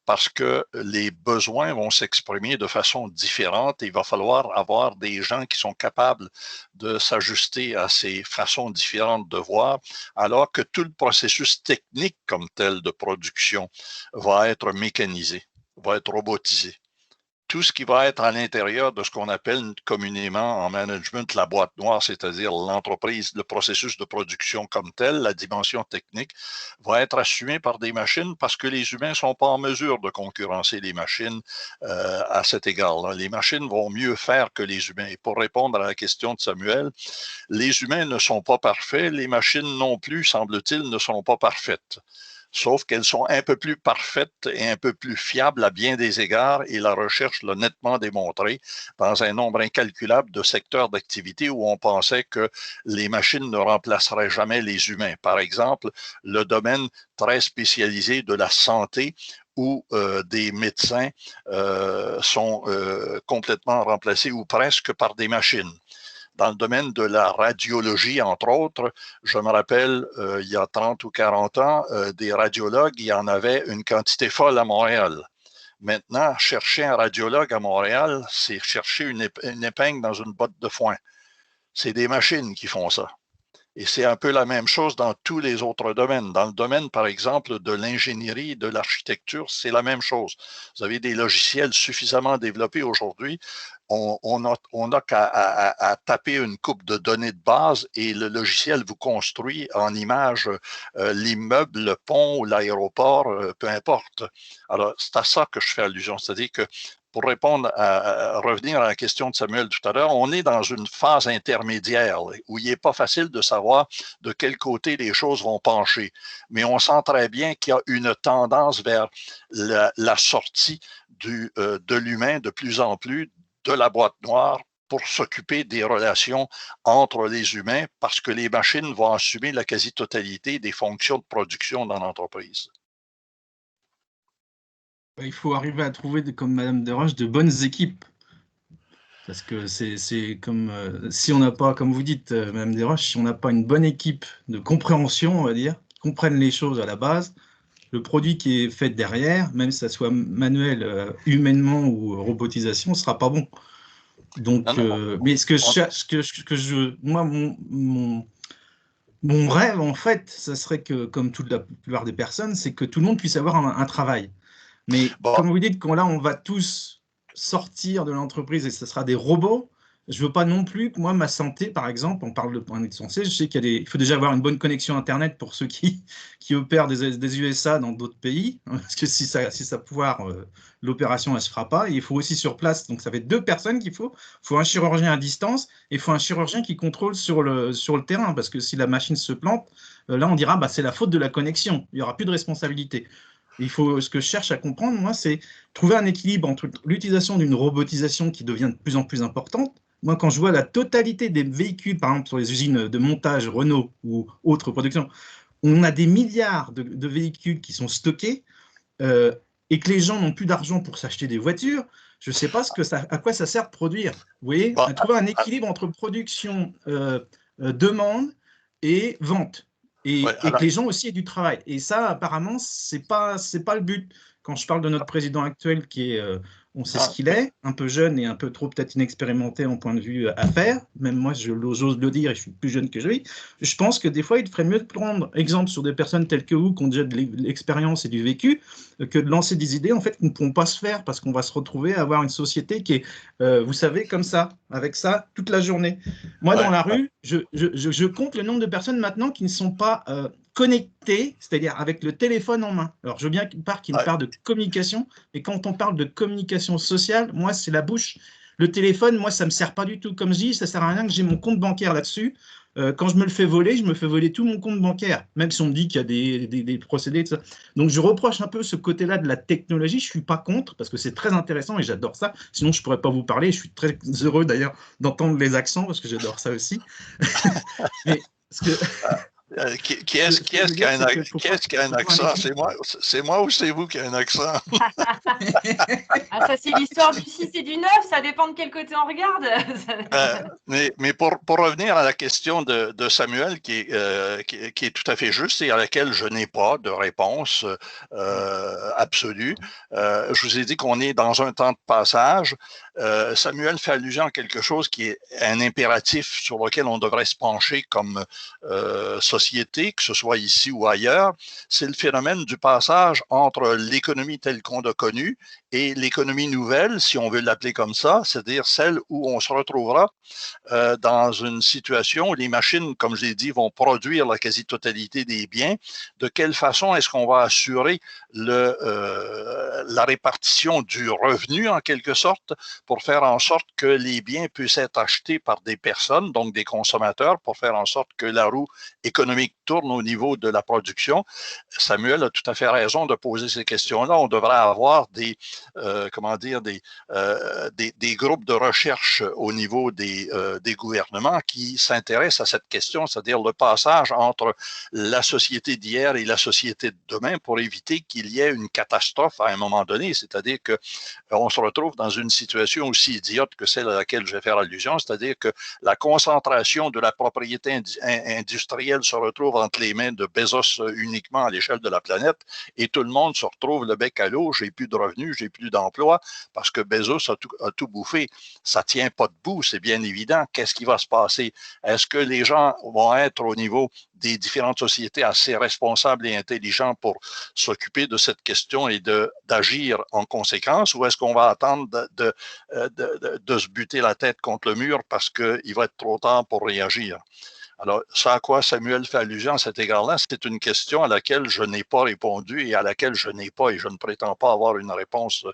parce que les besoins vont s'exprimer de façon différente et il va falloir avoir des gens qui sont capables de s'ajuster à ces façons différentes de voir, alors que tout le processus technique comme tel de production va être mécanisé, va être robotisé. Tout ce qui va être à l'intérieur de ce qu'on appelle communément en management la boîte noire, c'est-à-dire l'entreprise, le processus de production comme tel, la dimension technique, va être assumé par des machines parce que les humains ne sont pas en mesure de concurrencer les machines à cet égard-là. Les machines vont mieux faire que les humains. Et pour répondre à la question de Samuel, les humains ne sont pas parfaits, les machines non plus, semble-t-il, ne sont pas parfaites. Sauf qu'elles sont un peu plus parfaites et un peu plus fiables à bien des égards et la recherche l'a nettement démontré dans un nombre incalculable de secteurs d'activité où on pensait que les machines ne remplaceraient jamais les humains. Par exemple, le domaine très spécialisé de la santé où des médecins sont complètement remplacés ou presque par des machines. Dans le domaine de la radiologie, entre autres, je me rappelle, il y a 30 ou 40 ans, des radiologues, il y en avait une quantité folle à Montréal. Maintenant, chercher un radiologue à Montréal, c'est chercher une épingle dans une botte de foin. C'est des machines qui font ça. Et c'est un peu la même chose dans tous les autres domaines. Dans le domaine, par exemple, de l'ingénierie, de l'architecture, c'est la même chose. Vous avez des logiciels suffisamment développés aujourd'hui. On n'a qu'à taper une coupe de données de base et le logiciel vous construit en image l'immeuble, le pont ou l'aéroport, peu importe. Alors, c'est à ça que je fais allusion. C'est-à-dire que pour répondre à revenir à la question de Samuel tout à l'heure, on est dans une phase intermédiaire où il n'est pas facile de savoir de quel côté les choses vont pencher. Mais on sent très bien qu'il y a une tendance vers la sortie de l'humain de plus en plus de la boîte noire pour s'occuper des relations entre les humains parce que les machines vont assumer la quasi-totalité des fonctions de production dans l'entreprise. Il faut arriver à trouver, comme Madame Desroches, de bonnes équipes. Parce que c'est comme, si on n'a pas, comme vous dites, Madame Desroches, si on n'a pas une bonne équipe de compréhension, on va dire, qui comprennent les choses à la base, le produit qui est fait derrière, même si ça soit manuel, humainement ou robotisation, ne sera pas bon. Donc, mais moi, mon rêve, en fait, ça serait que, comme toute la plupart des personnes, c'est que tout le monde puisse avoir un travail. Mais comme vous dites, quand là, on va tous sortir de l'entreprise et ce sera des robots, je ne veux pas non plus que moi, ma santé, par exemple, on parle de point de santé, je sais qu'il faut déjà avoir une bonne connexion Internet pour ceux qui opèrent des USA dans d'autres pays, parce que si ça pouvoir, l'opération, elle ne se fera pas. Et il faut aussi sur place, donc ça fait 2 personnes qu'il faut. Il faut un chirurgien à distance et il faut un chirurgien qui contrôle sur le terrain, parce que si la machine se plante, là, on dira, bah, c'est la faute de la connexion, il n'y aura plus de responsabilité. Ce que je cherche à comprendre, moi, c'est trouver un équilibre entre l'utilisation d'une robotisation qui devient de plus en plus importante. Moi, quand je vois la totalité des véhicules, par exemple, sur les usines de montage Renault ou autres productions, on a des milliards de véhicules qui sont stockés et que les gens n'ont plus d'argent pour s'acheter des voitures. Je ne sais pas à quoi ça sert de produire. Vous voyez, trouver un équilibre entre production, demande et vente. Et que les gens aussi aient du travail. Et ça, apparemment, c'est pas le but. Quand je parle de notre président actuel, qui est, on sait ce qu'il est, un peu jeune et un peu trop peut-être inexpérimenté en point de vue affaires, même moi, j'ose le dire, et je suis plus jeune que lui, je pense que des fois, il ferait mieux de prendre exemple sur des personnes telles que vous, qui ont déjà de l'expérience et du vécu, que de lancer des idées, en fait, qui ne pourront pas se faire, parce qu'on va se retrouver à avoir une société qui est, vous savez, comme ça, avec ça, toute la journée. Moi, dans la rue, je compte le nombre de personnes maintenant qui ne sont pas connectées, c'est-à-dire avec le téléphone en main. Alors, je veux bien qu'il parle de communication, mais quand on parle de communication sociale, moi, c'est la bouche. Le téléphone, moi, ça ne me sert pas du tout. Comme je dis, ça ne sert à rien que j'ai mon compte bancaire là-dessus. quand je me le fais voler, je me fais voler tout mon compte bancaire, même si on me dit qu'il y a des procédés, tout ça. Donc, je reproche un peu ce côté-là de la technologie. Je ne suis pas contre, parce que c'est très intéressant et j'adore ça. Sinon, je ne pourrais pas vous parler. Je suis très heureux, d'ailleurs, d'entendre les accents, parce que j'adore ça aussi. Mais ce que... Qui est-ce qui a un accent? C'est moi ou c'est vous qui a un accent? Ah, ça, c'est l'histoire du 6 et du 9, ça dépend de quel côté on regarde. Mais pour revenir à la question de Samuel, qui est tout à fait juste et à laquelle je n'ai pas de réponse absolue, je vous ai dit qu'on est dans un temps de passage. Samuel fait allusion à quelque chose qui est un impératif sur lequel on devrait se pencher comme société, que ce soit ici ou ailleurs, c'est le phénomène du passage entre l'économie telle qu'on l'a connue et l'économie nouvelle, si on veut l'appeler comme ça, c'est-à-dire celle où on se retrouvera dans une situation où les machines, comme je l'ai dit, vont produire la quasi-totalité des biens. De quelle façon est-ce qu'on va assurer la répartition du revenu, en quelque sorte, pour faire en sorte que les biens puissent être achetés par des personnes, donc des consommateurs, pour faire en sorte que la roue économique tourne au niveau de la production. Samuel a tout à fait raison de poser ces questions-là. On devrait avoir des groupes de recherche au niveau des gouvernements qui s'intéressent à cette question, c'est-à-dire le passage entre la société d'hier et la société de demain pour éviter qu'il y ait une catastrophe à un moment donné, c'est-à-dire qu'on se retrouve dans une situation aussi idiote que celle à laquelle je vais faire allusion, c'est-à-dire que la concentration de la propriété industrielle se retrouve entre les mains de Bezos uniquement à l'échelle de la planète et tout le monde se retrouve le bec à l'eau, j'ai plus de revenus, j'ai plus d'emploi parce que Bezos a tout bouffé. Ça ne tient pas debout, c'est bien évident. Qu'est-ce qui va se passer? Est-ce que les gens vont être au niveau des différentes sociétés assez responsables et intelligents pour s'occuper de cette question et d'agir en conséquence, ou est-ce qu'on va attendre de se buter la tête contre le mur parce qu'il va être trop tard pour réagir? Alors, ce à quoi Samuel fait allusion à cet égard-là, c'est une question à laquelle je n'ai pas répondu et à laquelle je n'ai pas et je ne prétends pas avoir une réponse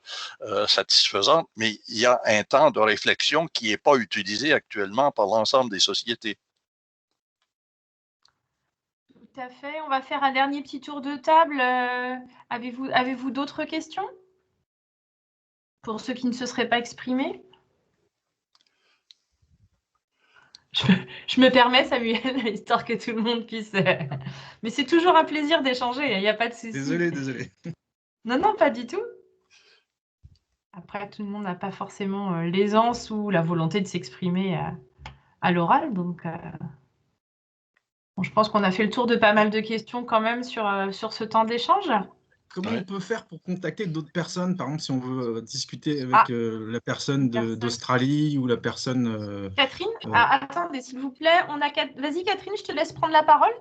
satisfaisante, mais il y a un temps de réflexion qui n'est pas utilisé actuellement par l'ensemble des sociétés. Tout à fait. On va faire un dernier petit tour de table. Avez-vous d'autres questions pour ceux qui ne se seraient pas exprimés? Je me permets, Samuel, histoire que tout le monde puisse... Mais c'est toujours un plaisir d'échanger, il n'y a pas de souci. Désolé. Non, pas du tout. Après, tout le monde n'a pas forcément l'aisance ou la volonté de s'exprimer à l'oral. Donc, bon, je pense qu'on a fait le tour de pas mal de questions quand même sur ce temps d'échange. Comment on peut faire pour contacter d'autres personnes, par exemple, si on veut discuter avec la personne d'Australie ou la personne… Catherine, attendez, s'il vous plaît. Vas-y, Catherine, je te laisse prendre la parole.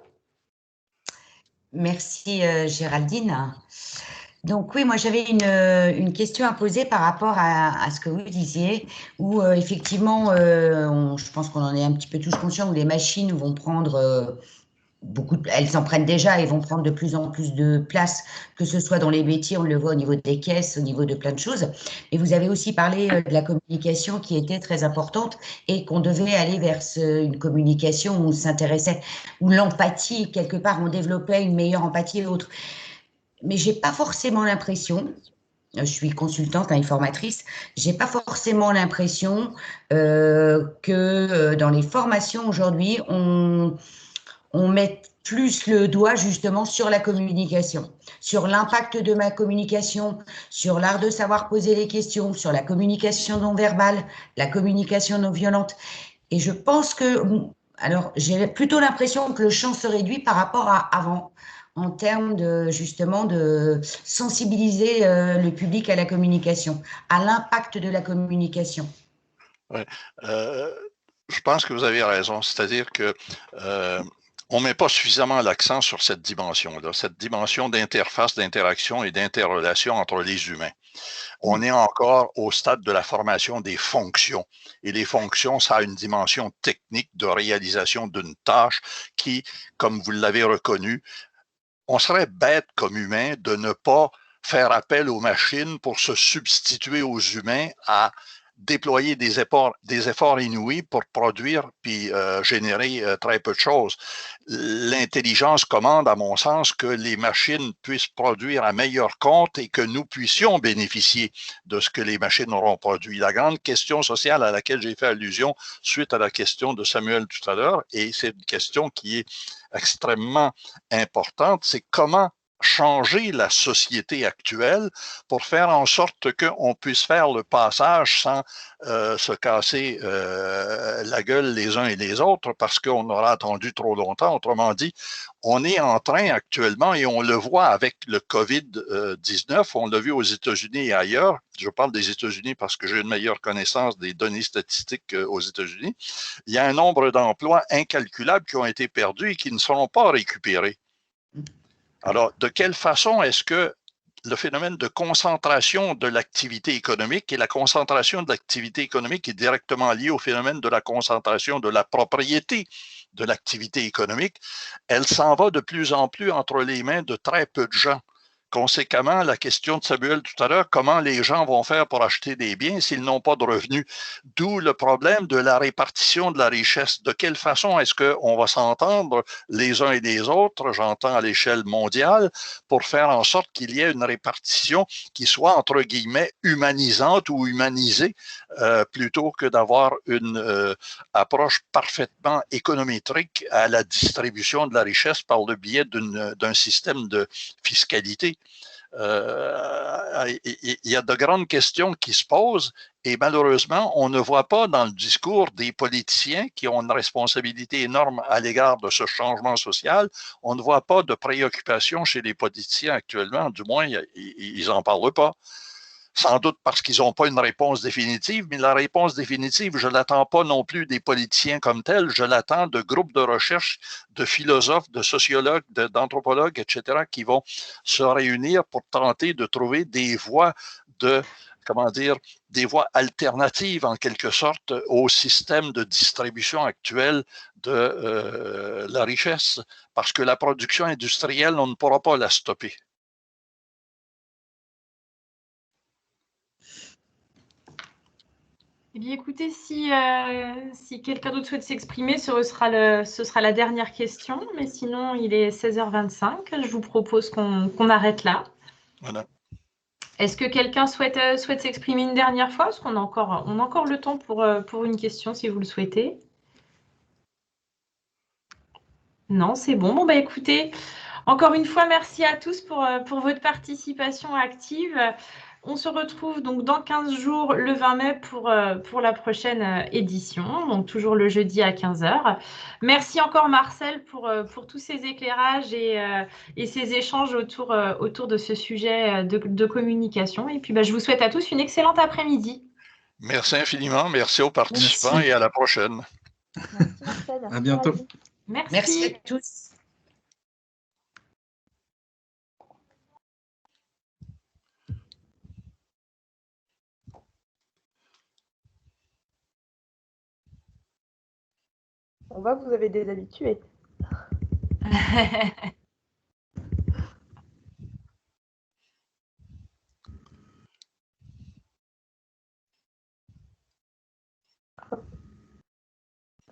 Merci, Géraldine. Donc oui, moi j'avais une question à poser par rapport à ce que vous disiez, où effectivement, je pense qu'on en est un petit peu tous conscients, où les machines vont prendre… elles en prennent déjà et vont prendre de plus en plus de place, que ce soit dans les métiers, on le voit au niveau des caisses, au niveau de plein de choses. Et vous avez aussi parlé de la communication qui était très importante et qu'on devait aller vers une communication où on s'intéressait, où l'empathie, quelque part, on développait une meilleure empathie et autres. Mais j'ai pas forcément l'impression, je suis consultante, informatrice, j'ai pas forcément l'impression que dans les formations aujourd'hui, on met plus le doigt justement sur la communication, sur l'impact de ma communication, sur l'art de savoir poser les questions, sur la communication non verbale, la communication non violente. Et je pense que, alors j'ai plutôt l'impression que le champ se réduit par rapport à avant, en termes justement de sensibiliser le public à la communication, à l'impact de la communication. Oui, je pense que vous avez raison, c'est-à-dire que on ne met pas suffisamment l'accent sur cette dimension-là, cette dimension d'interface, d'interaction et d'interrelation entre les humains. On est encore au stade de la formation des fonctions. Et les fonctions, ça a une dimension technique de réalisation d'une tâche qui, comme vous l'avez reconnu, on serait bête comme humain de ne pas faire appel aux machines pour se substituer aux humains à déployer des efforts inouïs pour produire puis générer très peu de choses. L'intelligence commande, à mon sens, que les machines puissent produire à meilleur compte et que nous puissions bénéficier de ce que les machines auront produit. La grande question sociale à laquelle j'ai fait allusion suite à la question de Samuel tout à l'heure, et c'est une question qui est extrêmement importante, c'est comment changer la société actuelle pour faire en sorte qu'on puisse faire le passage sans se casser la gueule les uns et les autres parce qu'on aura attendu trop longtemps. Autrement dit, on est en train actuellement, et on le voit avec le COVID-19, on l'a vu aux États-Unis et ailleurs, je parle des États-Unis parce que j'ai une meilleure connaissance des données statistiques aux États-Unis, il y a un nombre d'emplois incalculables qui ont été perdus et qui ne seront pas récupérés. Alors, de quelle façon est-ce que le phénomène de concentration de l'activité économique, et la concentration de l'activité économique est directement liée au phénomène de la concentration de la propriété de l'activité économique, elle s'en va de plus en plus entre les mains de très peu de gens. Conséquemment, la question de Samuel tout à l'heure, comment les gens vont faire pour acheter des biens s'ils n'ont pas de revenus? D'où le problème de la répartition de la richesse. De quelle façon est-ce qu'on va s'entendre les uns et les autres, j'entends à l'échelle mondiale, pour faire en sorte qu'il y ait une répartition qui soit, entre guillemets, humanisante ou humanisée, plutôt que d'avoir une approche parfaitement économétrique à la distribution de la richesse par le biais d'un système de fiscalité. Il y a de grandes questions qui se posent et malheureusement, on ne voit pas dans le discours des politiciens qui ont une responsabilité énorme à l'égard de ce changement social, on ne voit pas de préoccupation chez les politiciens actuellement, du moins, ils n'en parlent pas. Sans doute parce qu'ils n'ont pas une réponse définitive, mais la réponse définitive, je ne l'attends pas non plus des politiciens comme tels, je l'attends de groupes de recherche, de philosophes, de sociologues, d'anthropologues, etc., qui vont se réunir pour tenter de trouver des voies des voies alternatives en quelque sorte au système de distribution actuel de la richesse, parce que la production industrielle, on ne pourra pas la stopper. Eh bien, écoutez, si quelqu'un d'autre souhaite s'exprimer, ce sera la dernière question. Mais sinon, il est 16h25. Je vous propose qu'on arrête là. Voilà. Est-ce que quelqu'un souhaite s'exprimer une dernière fois? Parce qu'on a encore le temps pour une question, si vous le souhaitez. Non, c'est bon. Bon, bah écoutez, encore une fois, merci à tous pour votre participation active. On se retrouve donc dans 15 jours, le 20 mai, pour la prochaine édition, donc toujours le jeudi à 15h. Merci encore Marcel pour tous ces éclairages et ces échanges autour de ce sujet de communication. Et puis, je vous souhaite à tous une excellente après-midi. Merci infiniment, merci aux participants. Merci. Et à la prochaine. Merci Marcel. À bientôt. Merci à tous. On voit que vous avez des habitués.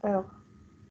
Alors.